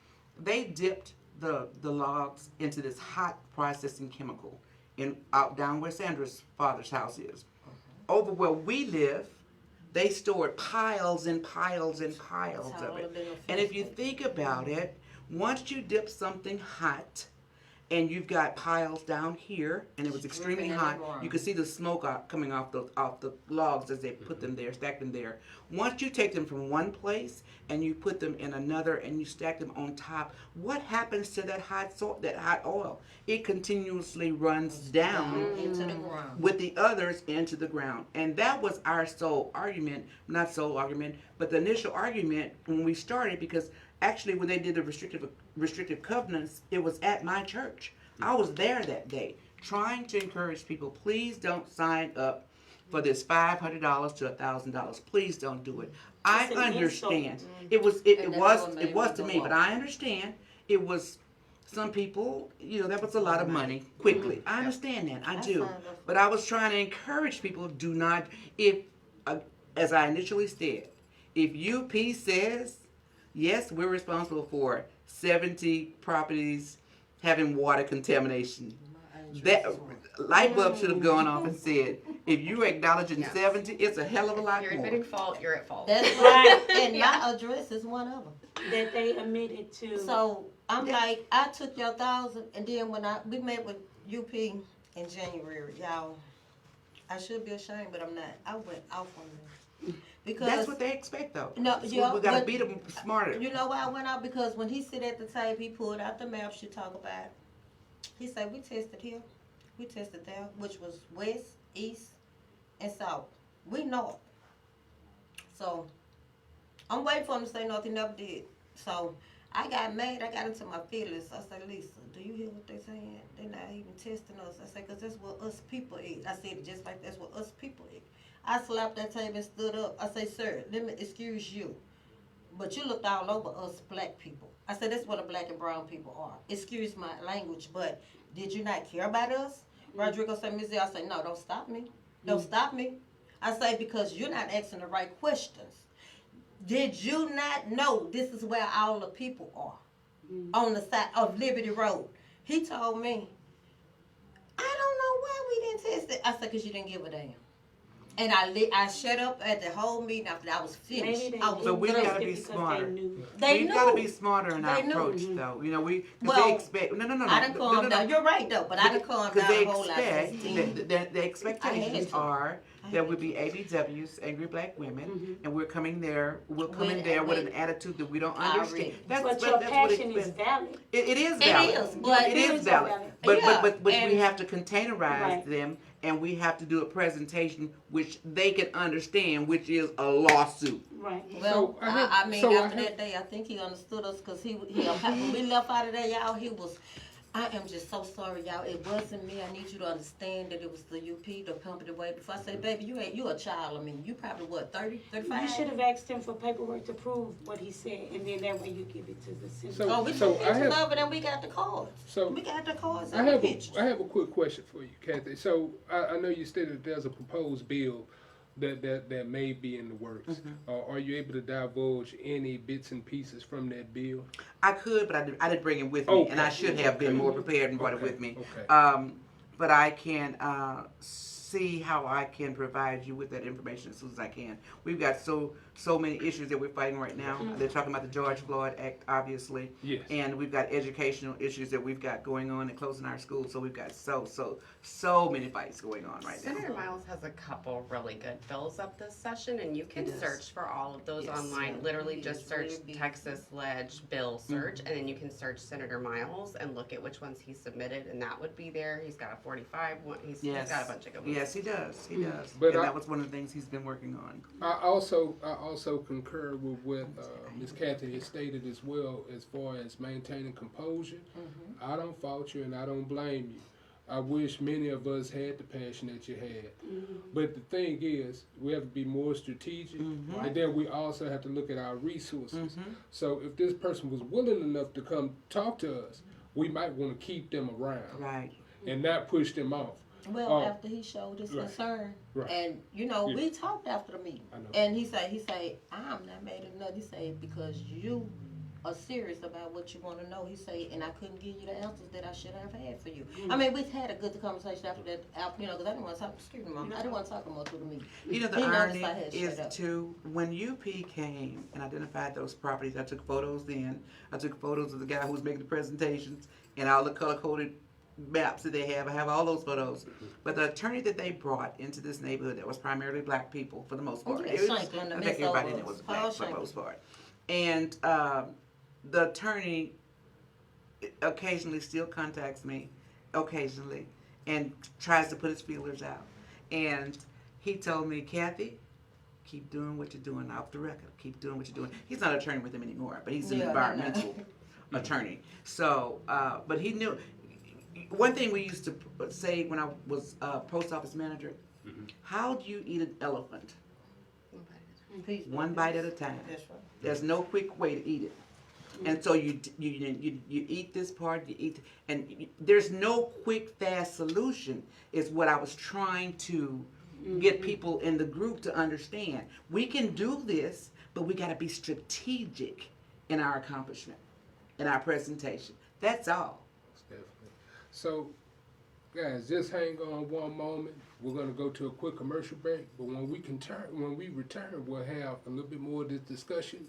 they dipped the logs into this hot processing chemical out down where Sandra's father's house is. Over where we live, they stored piles and piles and piles of it. And if you think about it, once you dip something hot and you've got piles down here, and it was extremely Dripping in hot. the ground. You could see the smoke coming off the logs as they put them there, stacked them there. Once you take them from one place and you put them in another and you stack them on top, what happens to that hot oil? It continuously runs down into the ground. with the others into the ground. And that was our but the initial argument when we started, because actually when they did the restrictive covenants, it was at my church. I was there that day trying to encourage people, please don't sign up for this $500 to $1,000. Please don't do it. I It's an understand. insult. It was And that's what made it was me to go me, but off. I understand it was some people, that was a lot of money quickly. I understand that. I do. signed up. But I was trying to encourage people, do not, as I initially said, if UP says, yes, we're responsible for 70 properties having water contamination, that light bulb should have gone off and said, if you're acknowledging Yes. 70, it's a hell of a lot If you're more. admitting fault, you're at fault. That's Right. right. And my address is one of them. That they admitted to. So I'm like, I took your 1,000, and then when we met with UP in January, y'all, I should be ashamed, but I'm not. I went off on them because That's what they expect, though. No, So yeah, we gotta but- beat them smarter. You know why I went out? Because when he sit at the table, he pulled out the maps you talk about. He said, we tested here, we tested there, which was west, east, and south. We north. So, I'm waiting for him to say north. He never did. So, I got mad. I got into my feelings. I said, Lisa, do you hear what they're saying? They're not even testing us. I said, because that's what us people is. I said it just like that's what us people is. I slapped that table and stood up. I said, sir, let me excuse you. But you looked all over us black people. I said, that's what the black and brown people are. Excuse my language, but did you not care about us? Rodrigo said, Miss I said, no, don't stop me. Don't stop me. I say, because you're not asking the right questions. Did you not know this is where all the people are? On the side of Liberty Road. He told me, I don't know why we didn't test it. I said, because you didn't give a damn. And I shut up at the whole meeting after I was finished. Maybe they I was But we through. gotta be because smarter. They knew. They We've knew. got to be smarter in our They knew. approach, though. Because Well, they expect. No. I done calmed down. You're right, though, but I done calmed Because down they a whole lot. expect, since then. the expectations to. are I there had would be ABWs, angry black women, and we'll come in there with With- an attitude that we don't I understand. read. But your what passion is expect- valid. It is valid. is, but- it is It is valid. valid. But Yeah, but we and- have to containerize Right. them, and we have to do a presentation which they can understand, which is a lawsuit. Right. Well, So, I have- I mean, so I after have- that day, I think he understood us because when we left out of there, y'all, he was, I am just so sorry, y'all. It wasn't me. I need you to understand that it was the UP, the company way before. I said, baby, you a child. I mean, you probably, what, 30, 35? You should have asked him for paperwork to prove what he said, and then that way you give it to the center. So- Oh, we so took I pictures have- of it and we got the cards. So we got the cards I and the have pictures. I have a quick question for you, Kathy. So I know you stated there's a proposed bill that may be in the works. Are you able to divulge any bits and pieces from that bill? I could, but I didn't bring it with me, and I Okay. should have been Okay. more prepared and brought it Okay. with me. Okay. But I can see how I can provide you with that information as soon as I can. We've got so many issues that we're fighting right now. They're talking about the George Floyd Act, obviously, Yes. and we've got educational issues that we've got going on and closing our schools. So we've got so many fights going on right now. Senator Miles has a couple really good bills up this session, and you can He does. search for all of those Yes. online. Literally He just is search really big. Texas Ledge bill search, and then you can search Senator Miles and look at which ones he submitted, and that would be there. He's got a 45 one. He's Yes. got a bunch of good ones. Yes, he does. He does. But and I- that was one of the things he's been working on. I also concur with what Ms. Kathy has stated as well as far as maintaining composure. I don't fault you and I don't blame you. I wish many of us had the passion that you had. But the thing is, we have to be more strategic, and then we also have to look at our resources. So if this person was willing enough to come talk to us, we might want to keep them around Right. and not push them off. Well, after he showed his Right. concern, Right. and Yeah. we talked after the meeting, I know. and he said, I'm not mad at nothing. He said because you are serious about what you want to know. He say, and I couldn't give you the answers that I should have had for you. I mean, we've had a good conversation after that, you know, because I didn't want to talk, excuse me, Mom, I didn't want to talk no more to the meeting. You know, the He irony noticed I had is shut up. too, when UP came and identified those properties, I took photos then. I took photos of the guy who was making the presentations and all the color-coded maps that they have. I have all those photos. But the attorney that they brought into this neighborhood that was primarily black people for the most part. Yeah, It was, Shanklin, the I think Miss everybody in Owens. it was Paul black for the Shanklin. most part. And the attorney occasionally still contacts me, occasionally, and tries to put his feelers out. And he told me, Kathy, keep doing what you're doing off the record. Keep doing what you're doing. He's not an attorney with him anymore, but he's an environmental attorney. So, but he knew. One thing we used to say when I was post office manager, how do you eat an elephant? One bite at a time. That's right. There's no quick way to eat it. And so you eat this part, you eat, and there's no quick, fast solution is what I was trying to get people in the group to understand. We can do this, but we got to be strategic in our accomplishment, in our presentation. That's all. Definitely. So, guys, just hang on one moment. We're going to go to a quick commercial break, but when we return, we'll have a little bit more of this discussion.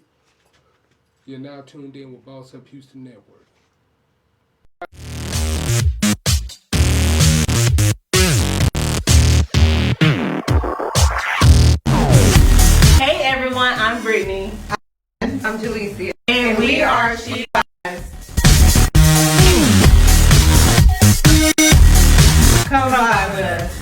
You're now tuned in with Boss Up Houston Network. Hey everyone, I'm Brittany. I'm Jalecia. And we are She Come on with us.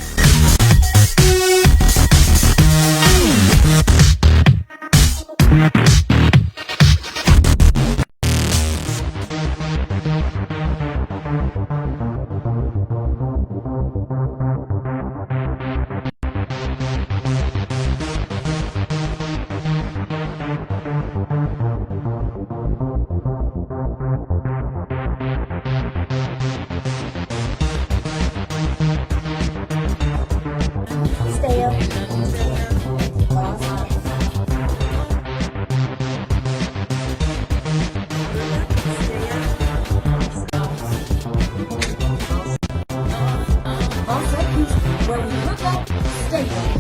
Stay up. Boss Up Houston, where we look up, stay up.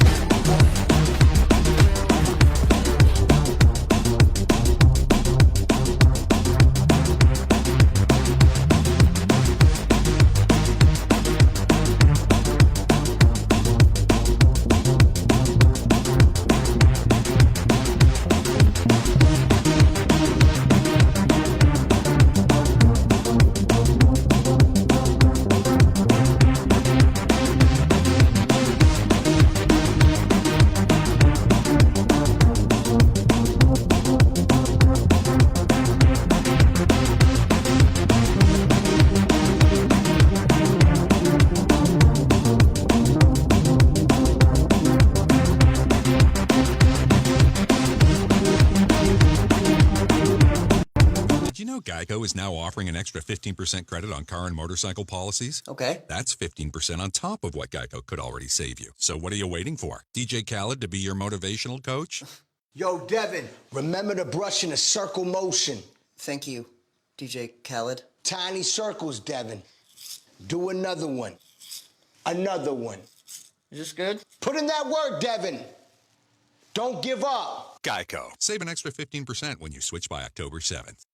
Did you know Geico is now offering an extra 15% credit on car and motorcycle policies? Okay. That's 15% on top of what Geico could already save you. So what are you waiting for? DJ Khaled to be your motivational coach? Yo, Devin, remember to brush in a circle motion. Thank you, DJ Khaled. Tiny circles, Devin. Do another one. Another one. Is this good? Put in that work, Devin. Don't give up. Geico. Save an extra 15% when you switch by October 7th.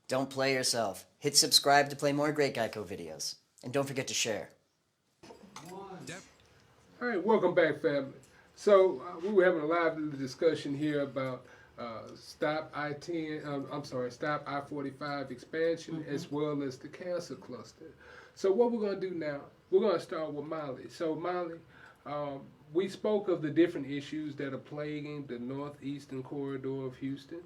Don't play yourself. Hit subscribe to play more great Geico videos. And don't forget to share. All right, welcome back, family. So we were having a lively discussion here about Stop I-45 expansion as well as the cancer cluster. So what we're going to do now, we're going to start with Molly. So Molly, we spoke of the different issues that are plaguing the northeastern corridor of Houston.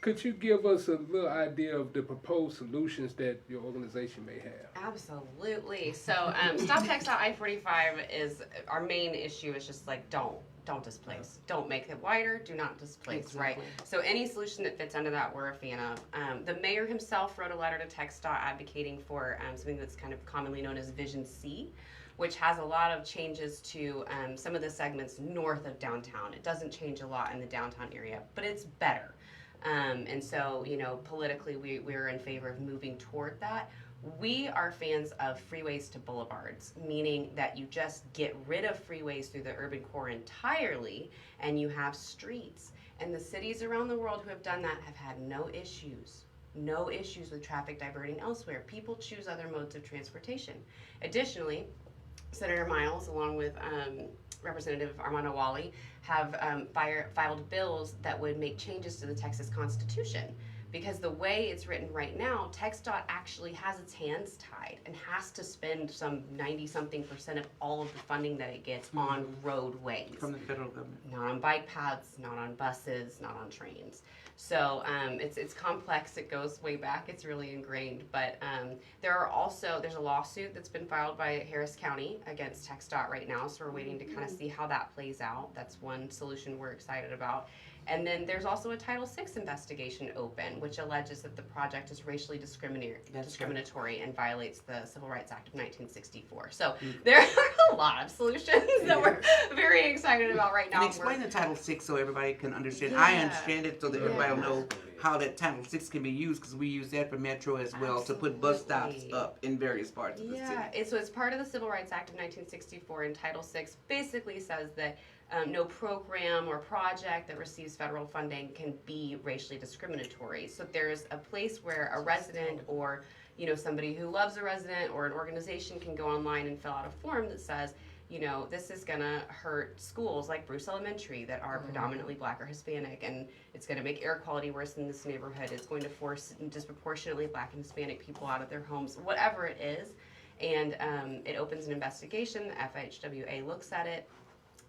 Could you give us a little idea of the proposed solutions that your organization may have? Absolutely. So Stop TxDOT I-45 is our main issue. Is just like don't displace. Don't make it wider. Do not displace. Right. So any solution that fits under that, we're a fan of. The mayor himself wrote a letter to TxDOT advocating for something that's kind of commonly known as Vision C, which has a lot of changes to some of the segments north of downtown. It doesn't change a lot in the downtown area, but it's better. And so, politically, we're in favor of moving toward that. We are fans of freeways to boulevards, meaning that you just get rid of freeways through the urban core entirely, and you have streets. And the cities around the world who have done that have had no issues with traffic diverting elsewhere. People choose other modes of transportation. Additionally, Senator Miles, along with Representative Armando Wally, have filed bills that would make changes to the Texas Constitution. Because the way it's written right now, TxDOT actually has its hands tied and has to spend some 90-something% of all of the funding that it gets on roadways. From the federal government. Not on bike paths, not on buses, not on trains. So it's complex. It goes way back. It's really ingrained. But there's a lawsuit that's been filed by Harris County against TxDOT right now. So we're waiting to kind of see how that plays out. That's one solution we're excited about. And then there's also a Title VI investigation open, which alleges that the project is racially discriminatory and violates the Civil Rights Act of 1964. So there are a lot of solutions that we're very excited about right now. And explain the Title VI so everybody can understand. I understand it so that everybody will know how that Title VI can be used, because we use that for Metro as well to put bus stops up in various parts of the city. So it's part of the Civil Rights Act of 1964, and Title VI basically says that no program or project that receives federal funding can be racially discriminatory. So there's a place where a resident or somebody who loves a resident or an organization can go online and fill out a form that says, this is going to hurt schools like Bruce Elementary that are predominantly Black or Hispanic, and it's going to make air quality worse in this neighborhood. It's going to force disproportionately Black and Hispanic people out of their homes, whatever it is. And it opens an investigation. The FHWA looks at it,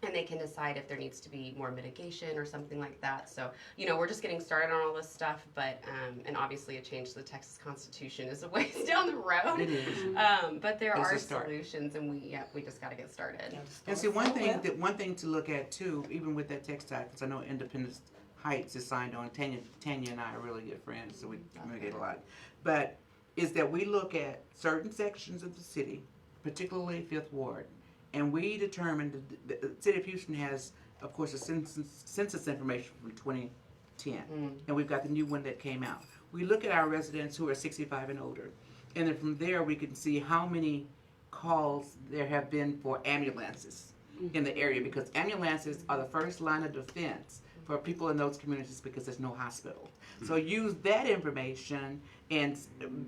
and they can decide if there needs to be more mitigation or something like that. So, we're just getting started on all this stuff, but, and obviously a change to the Texas Constitution is a ways down the road. It is. But there are solutions, and we just got to get started. And see, one thing to look at too, even with that TxDOT, because I know Independence Heights is signed on. Tanya and I are really good friends, so we communicate a lot. But is that we look at certain sections of the city, particularly Fifth Ward, and we determined that the city of Houston has, of course, a census information from 2010, and we've got the new one that came out. We look at our residents who are 65 and older, and then from there we can see how many calls there have been for ambulances in the area, because ambulances are the first line of defense for people in those communities because there's no hospital. So use that information and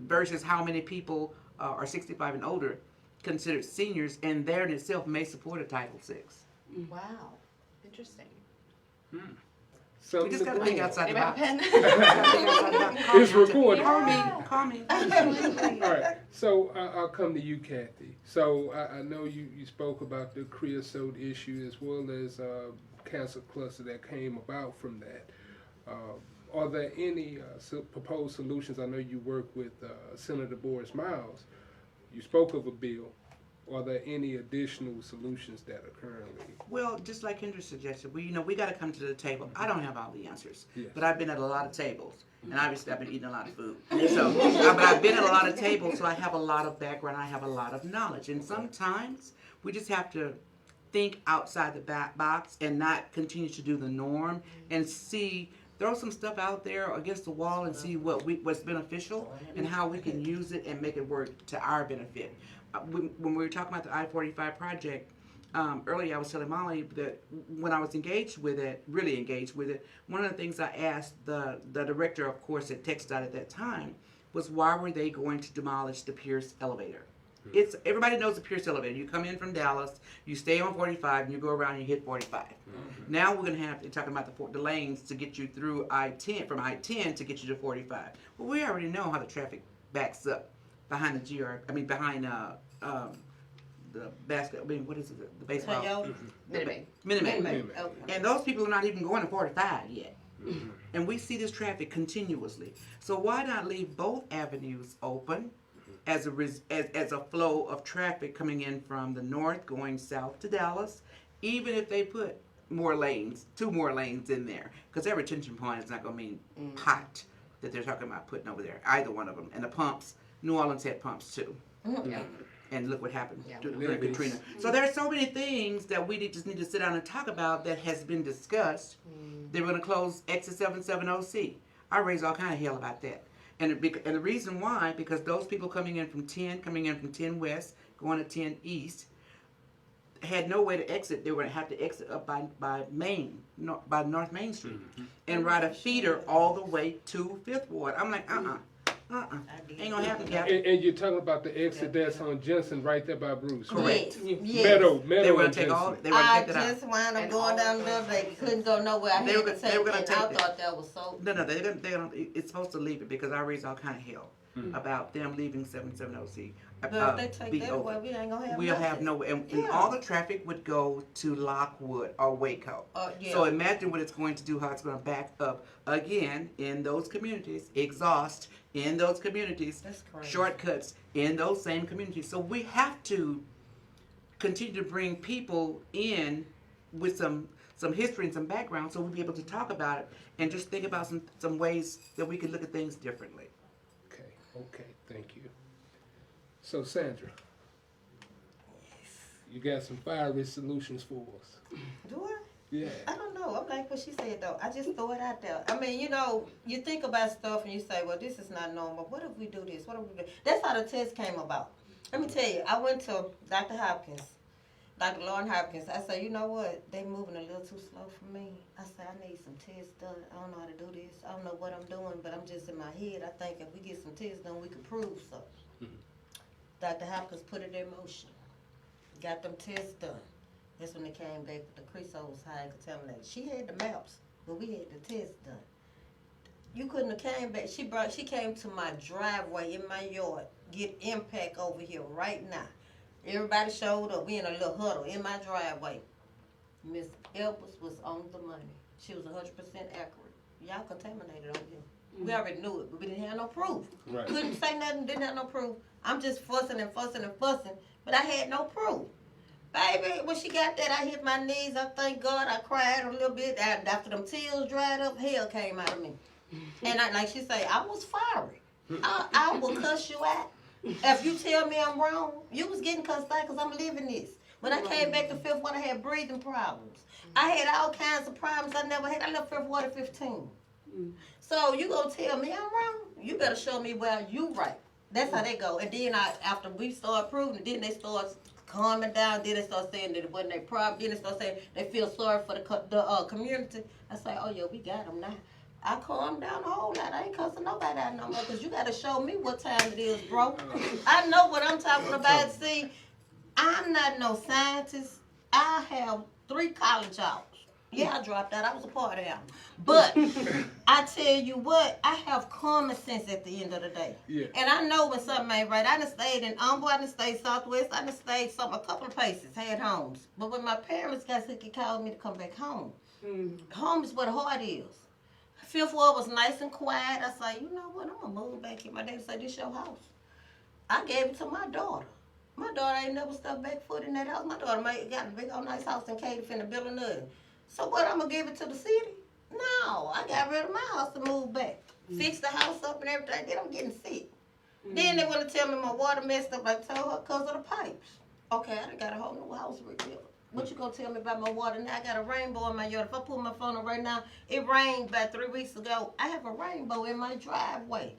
versus how many people are 65 and older considered seniors, and there in itself may support a Title VI. Wow, interesting. So we just got to think outside the box. It's recorded. Call me. All right. So I'll come to you, Kathy. So I know you spoke about the creosote issue as well as cancer cluster that came about from that. Are there any proposed solutions? I know you work with Senator Borris Miles. You spoke of a bill. Are there any additional solutions that are currently? Well, just like Kendra suggested, we got to come to the table. I don't have all the answers, yes, but I've been at a lot of tables, and obviously I've been eating a lot of food. So, but I've been at a lot of tables, so I have a lot of background. I have a lot of knowledge, and sometimes we just have to think outside the box and not continue to do the norm and throw some stuff out there against the wall and see what's beneficial and how we can use it and make it work to our benefit. When we were talking about the I-45 project, earlier I was telling Molly that when I was really engaged with it, one of the things I asked the director, of course, at TxDOT at that time was why were they going to demolish the Pierce elevator? Everybody knows the Pierce elevator. You come in from Dallas, you stay on 45, and you go around and you hit 45. Now we're going to have to talking about the lanes to get you through I-10, from I-10 to get you to 45. Well, we already know how the traffic backs up behind behind the basket. What is it? The baseball. Minute. Okay. And those people are not even going to 45 yet. And we see this traffic continuously. So why not leave both avenues open as a flow of traffic coming in from the north going south to Dallas, even if they put more lanes, 2 more lanes in there, because their retention point is not going to mean pot that they're talking about putting over there, either one of them. And the pumps, New Orleans had pumps too. Yeah. And look what happened during Katrina. So there's so many things that we just need to sit down and talk about that has been discussed. They were going to close S2S7 OC. I raised all kind of hell about that. And the reason why, because those people coming in from 10 West, going to 10 East, had no way to exit. They were going to have to exit up by by North Main Street, and ride a feeder all the way to 5th Ward. I'm like, ain't gonna happen, Captain. And you're talking about the exit that's on Jensen right there by Bruce. Correct. Yes. Meadow They were and gonna take all. Jensen. They were gonna I take that just out. wound up And going all down of there. them. They couldn't go nowhere. I They were had to gonna- they were take gonna it. take I it. thought that was so. No, they're gonna. It's supposed to leave it because I raised all kind of hell about them leaving 770C. But if they take be that open. away, we ain't gonna have We'll nothing. have no, and Yeah. all the traffic would go to Lockwood or Waco. Yeah. So imagine what it's going to do, how it's going to back up again in those communities, exhaust in those communities, That's crazy. shortcuts in those same communities. So we have to continue to bring people in with some history and some background so we'll be able to talk about it and just think about some ways that we can look at things differently. Okay, thank you. So Sandra, you got some fiery solutions for us. Do I? Yeah. I don't know. I'm like what she said though. I just throw it out there. I mean, you think about stuff and you say, well, this is not normal. What if we do this? What if we do? That's how the test came about. Let me tell you, I went to Dr. Hopkins, Dr. Lauren Hopkins. I said, you know what? They moving a little too slow for me. I said, I need some tests done. I don't know how to do this. I don't know what I'm doing, but I'm just in my head. I think if we get some tests done, we can prove something. Dr. Hopkins put it in motion. Got them tests done. That's when they came back with the creosote was high and contaminated. She had the maps, but we had the tests done. You couldn't have came back. She came to my driveway in my yard, get impact over here right now. Everybody showed up. We in a little huddle in my driveway. Miss Edwards was on the money. She was 100% accurate. Y'all contaminated on here. We already knew it, but we didn't have no proof. Right. Couldn't say nothing, didn't have no proof. I'm just fussing and fussing and fussing, but I had no proof. Baby, when she got that, I hit my knees. I thank God. I cried a little bit. After them tears dried up, hell came out of me. And like she say, I was fiery. I will cuss you out. If you tell me I'm wrong, you was getting cussed out because I'm living this. When I came back to 5th Ward, I had breathing problems. I had all kinds of problems I never had. I left 5th Ward at 15. So you gonna tell me I'm wrong? You better show me where you right. That's how they go. And then after we start proving, then they start calming down. Then they start saying that it wasn't their problem. Then they start saying they feel sorry for the community. I say, oh yeah, we got them now. I calm down a whole lot. I ain't cussing nobody out no more because you got to show me what time it is, bro. I know what I'm talking about. See, I'm not no scientist. I have 3 college hours. Yeah, I dropped out. I was a party out. But I tell you what, I have common sense at the end of the day. Yeah. And I know when something ain't right. I done stayed in Humble, I done stayed Southwest, I done stayed a couple of places, had homes. But when my parents got sick, it called me to come back home. Home is where the heart is. 5th Ward was nice and quiet. I said, you know what, I'm going to move back here. My daddy said, this your house. I gave it to my daughter. My daughter ain't never stepped back foot in that house. My daughter got a big old nice house in Katy finna build another. So what, I'm going to give it to the city? No, I got rid of my house to move back. Fix the house up and everything. Then I'm getting sick. Then they want to tell me my water messed up. I told her because of the pipes. Okay, I done got a whole new house rebuilt. What you gonna tell me about my water now? I got a rainbow in my yard. If I pull my phone up right now, it rained about 3 weeks ago. I have a rainbow in my driveway.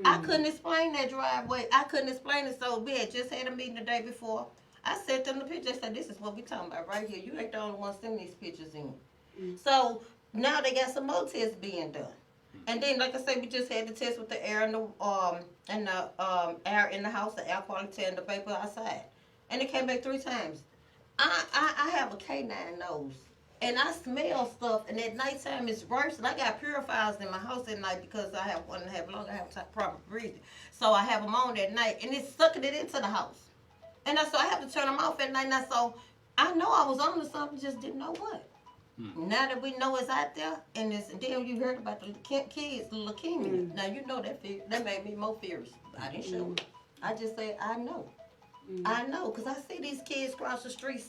I couldn't explain that driveway. I couldn't explain it, so we had just had a meeting the day before. I sent them the picture. I said, this is what we talking about right here. You ain't the only one sending these pictures in. So now they got some more tests being done. And then, like I said, we just had the test with the air and the air in the house, the air quality, and the vapor outside. And it came back 3 times. I have a canine nose, and I smell stuff, and at nighttime it's worse. And I got purifiers in my house at night because I have one that have longer, I have proper breathing. So I have them on at night, and it's sucking it into the house. And so I have to turn them off at night. Now, so I know I was on to something, just didn't know what. Now that we know it's out there, and then you heard about the kids, the leukemia. Now you know that made me more furious. I didn't show it. I just said, I know. I know, because I see these kids cross the street,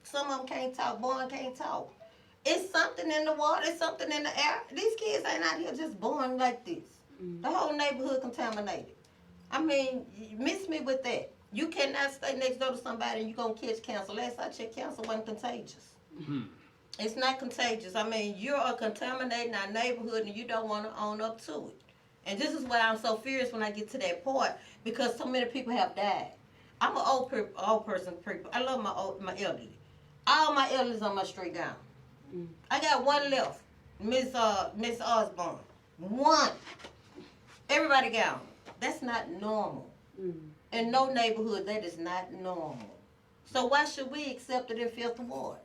some of them can't talk, born can't talk. It's something in the water, it's something in the air. These kids ain't out here just born like this. The whole neighborhood contaminated. I mean, miss me with that. You cannot stay next door to somebody and you're going to catch cancer. Last I checked, cancer wasn't contagious. It's not contagious. I mean, you're contaminating our neighborhood and you don't want to own up to it. And this is why I'm so furious when I get to that point, because so many people have died. I'm an old person. I love my elderly. All my elderly's on my street gone. I got one left, Miss Osborne. One. Everybody gone. That's not normal. In no neighborhood, that is not normal. So why should we accept it in Fifth Ward?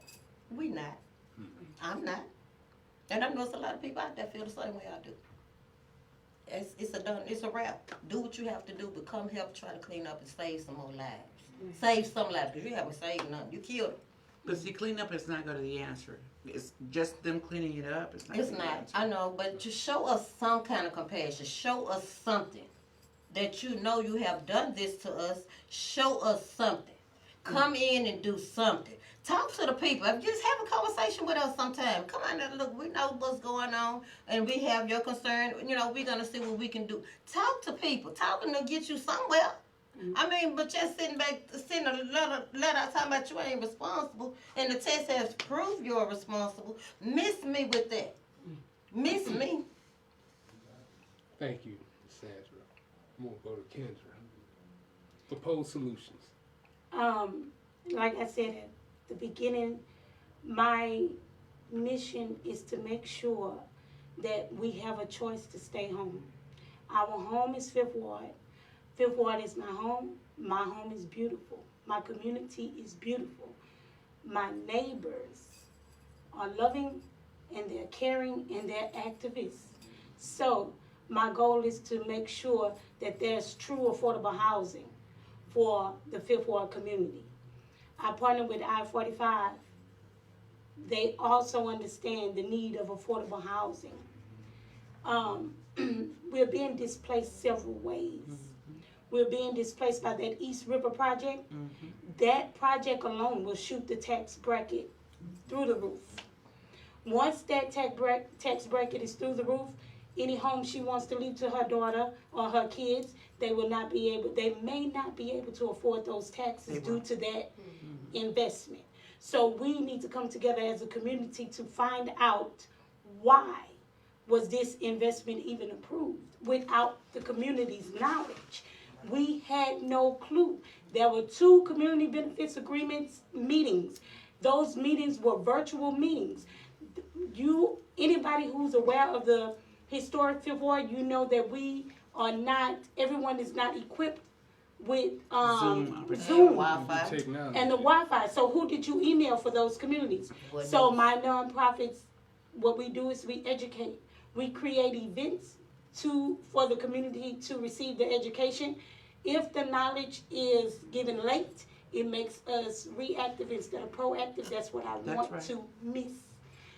We not. I'm not. And I know there's a lot of people out there feel the same way I do. It's a wrap. Do what you have to do, but come help try to clean up and save some more lives. Save some lives, because you haven't saved none. You killed them. But see, clean up is not going to be the answer. It's just them cleaning it up. It's not. I know, but just show us some kind of compassion. Show us something that you know you have done this to us. Show us something. Come in and do something. Talk to the people. Just have a conversation with us sometime. Come on now, look, we know what's going on, and we have your concern. You know, we're going to see what we can do. Talk to people. Talking to get you somewhere. I mean, but just sitting back, sending a letter talking about you ain't responsible, and the test has proved you're responsible. Miss me with that. Miss me. Thank you, Sandra. I'm going to go to Kendra. Proposed solutions. Like I said at the beginning, my mission is to make sure that we have a choice to stay home. Our home is Fifth Ward. Fifth Ward is my home. My home is beautiful. My community is beautiful. My neighbors are loving and they're caring and they're activists. So my goal is to make sure that there's true affordable housing for the Fifth Ward community. I partner with I-45. They also understand the need of affordable housing. We're being displaced several ways. We're being displaced by that East River project. That project alone will shoot the tax bracket through the roof. Once that tax bracket is through the roof, any home she wants to leave to her daughter or her kids, they may not be able to afford those taxes due to that investment. So we need to come together as a community to find out why was this investment even approved without the community's knowledge. We had no clue. There were 2 community benefits agreements meetings. Those meetings were virtual meetings. Anybody who's aware of the historic Fifth Ward, you know that everyone is not equipped with Zoom and the Wi-Fi. So who did you email for those communities? So my nonprofits, what we do is we educate. We create events for the community to receive the education. If the knowledge is given late, it makes us reactive instead of proactive. That's what I want to miss.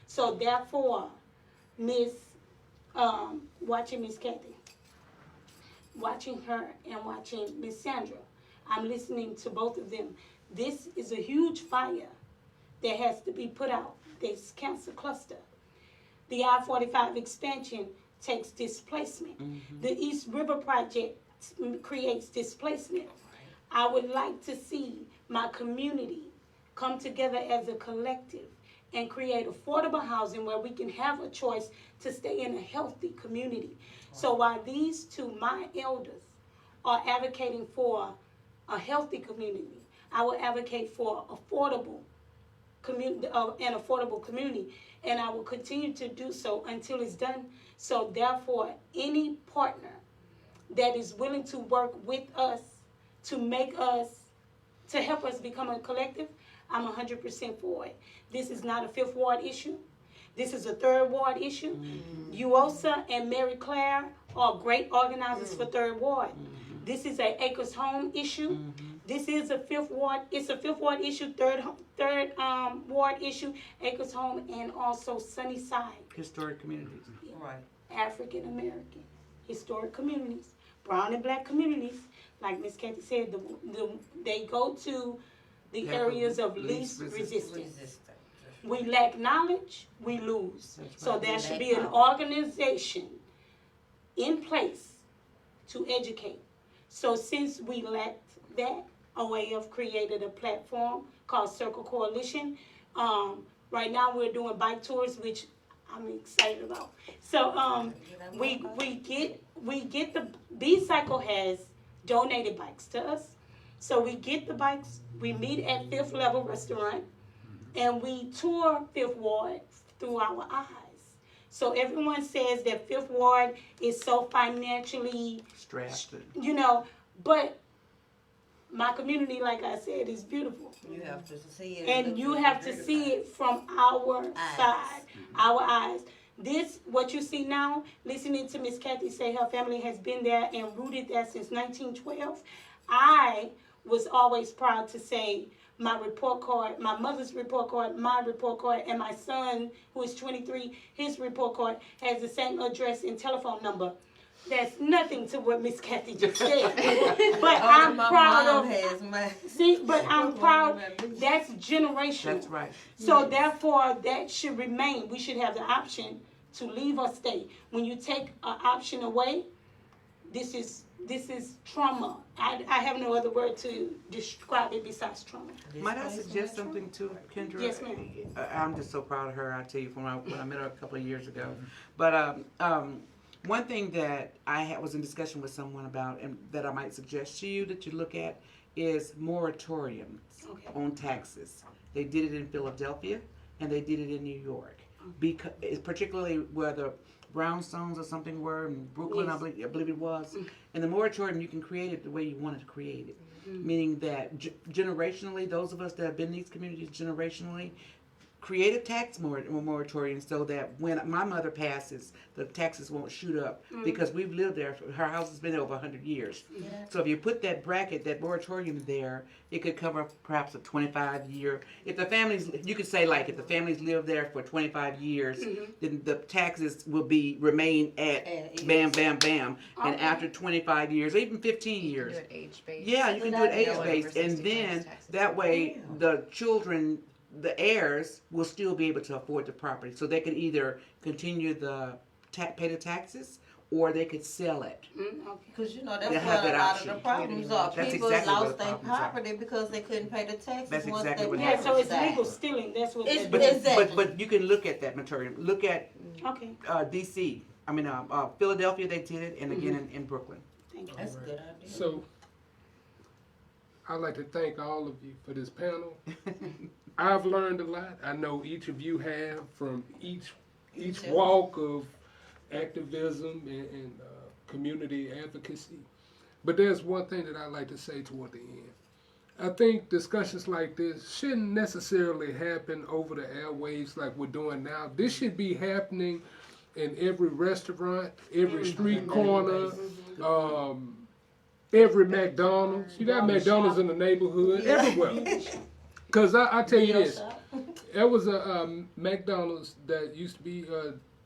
So therefore, watching Miss Kathy, watching her and watching Miss Sandra, I'm listening to both of them. This is a huge fire that has to be put out, this cancer cluster. The I-45 expansion takes displacement. The East River project creates displacement. I would like to see my community come together as a collective and create affordable housing where we can have a choice to stay in a healthy community. So while these 2, my elders, are advocating for a healthy community, I will advocate for an affordable community, and I will continue to do so until it's done. So therefore, any partner that is willing to work with us to help us become a collective, I'm 100% for it. This is not a Fifth Ward issue. This is a Third Ward issue. UOSA and Mary Claire are great organizers for Third Ward. This is a Acres Home issue. This is a Fifth Ward. It's a Fifth Ward issue, third Ward issue, Acres Home, and also Sunnyside. Historic communities. Right. African American historic communities, brown and black communities. Like Miss Kathy said, they go to the areas of least resistance. We lack knowledge, we lose. So there should be an organization in place to educate. So since we lacked that, OAF created a platform called Circle Coalition. Right now we're doing bike tours, which I'm excited about. So we get the B-Cycle has donated bikes to us. So we get the bikes, we meet at Fifth Level Restaurant, and we tour Fifth Ward through our eyes. So everyone says that Fifth Ward is so financially Strapped. you know, but my community, like I said, is beautiful. You have to see it. And you have to see it from our side, our eyes. This, what you see now, listening to Miss Kathy say her family has been there and rooted there since 1912, I was always proud to say my report card, my mother's report card, my report card, and my son, who is 23, his report card has the same address and telephone number. That's nothing to what Miss Kathy just said. But I'm proud of. See, but I'm proud. That's generational. That's right. So therefore, that should remain. We should have the option to leave or stay. When you take an option away, this is trauma. I have no other word to describe it besides trauma. Might I suggest something too, Kendra? Yes, ma'am. I'm just so proud of her. I tell you, when I met her a couple of years ago. But one thing that I was in discussion with someone about, and that I might suggest to you that you look at, is moratoriums on taxes. They did it in Philadelphia, and they did it in New York. Because particularly where the brownstones or something were in Brooklyn, Yes. I believe it was. And the moratorium, you can create it the way you wanted to create it. Meaning that generationally, those of us that have been in these communities generationally, create a tax moratorium so that when my mother passes, the taxes won't shoot up because we've lived there. Her house has been there over 100 years. Yeah. So if you put that bracket, that moratorium there, it could cover perhaps a 25-year. If the families, you could say like if the families live there for 25 years, then the taxes will remain at bam, bam, bam. Okay. And after 25 years, or even 15 years. You can do it age-based. Yeah, you can do it age-based. And then that way the children, the heirs will still be able to afford the property, so they can either continue pay the taxes, or they could sell it. Because you know that's what a lot of the problems are. People lost their property because they couldn't pay the taxes. That's exactly what happened. Yeah, so it's legal stealing. That's what. But you can look at that material. Look at D.C. I mean Philadelphia. They did it, and again in Brooklyn. Thank you. That's a good idea. So I'd like to thank all of you for this panel. I've learned a lot. I know each of you have, from each walk of activism and community advocacy. But there's one thing that I'd like to say toward the end. I think discussions like this shouldn't necessarily happen over the airwaves like we're doing now. This should be happening in every restaurant, every street corner, every McDonald's. You got McDonald's in the neighborhood, everywhere. Because I tell you this, there was a McDonald's that used to be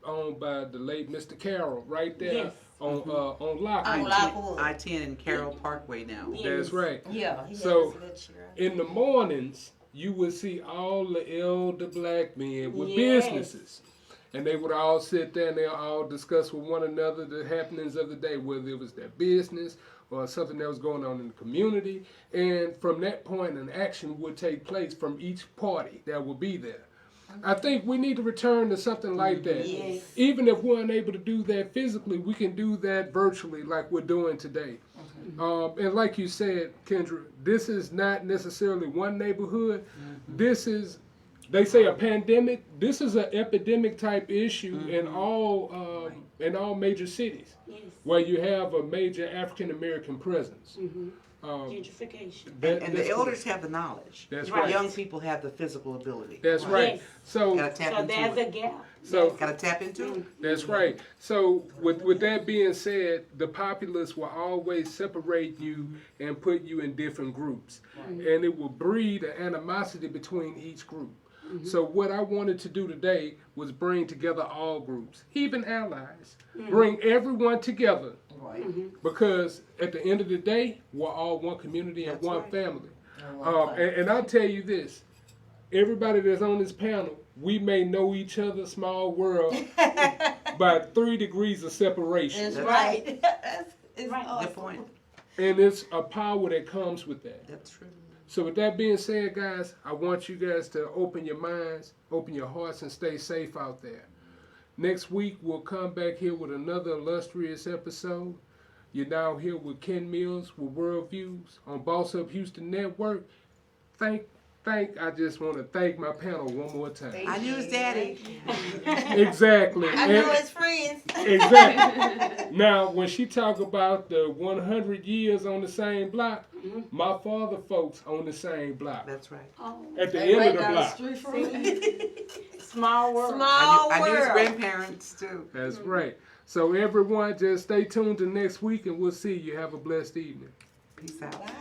owned by the late Mr. Carroll right there on Lockwood. I-10 and Carroll Parkway now. That's right. Yeah. So in the mornings, you would see all the elder black men with businesses. And they would all sit there and they'll all discuss with one another the happenings of the day, whether it was their business or something that was going on in the community. And from that point, an action would take place from each party that would be there. I think we need to return to something like that. Yes. Even if we're unable to do that physically, we can do that virtually like we're doing today. And like you said, Kendra, this is not necessarily one neighborhood. This is, they say, a pandemic. This is an epidemic type issue in all major cities where you have a major African American presence. Gentrification. And the elders have the knowledge. That's right. Young people have the physical ability. That's right. Yes. So there's a gap. So gotta tap into it. That's right. So with that being said, the populace will always separate you and put you in different groups. And it will breed an animosity between each group. So what I wanted to do today was bring together all groups, even allies. Bring everyone together. Because at the end of the day, we're all one community and one family. And I'll tell you this, everybody that's on this panel, we may know each other, small world, by 3 degrees of separation. That's right. Good point. And it's a power that comes with that. That's true. So with that being said, guys, I want you guys to open your minds, open your hearts, and stay safe out there. Next week, we'll come back here with another illustrious episode. You're now here with Ken Mills with World Views on Boss Up Houston Network. I just want to thank my panel one more time. I knew his daddy. Exactly. I know his friends. Exactly. Now, when she talk about the 100 years on the same block, my father folks on the same block. That's right. At the end of the block. Small world. I knew his grandparents too. That's right. So everyone, just stay tuned to next week, and we'll see you. Have a blessed evening. Peace out. Bye.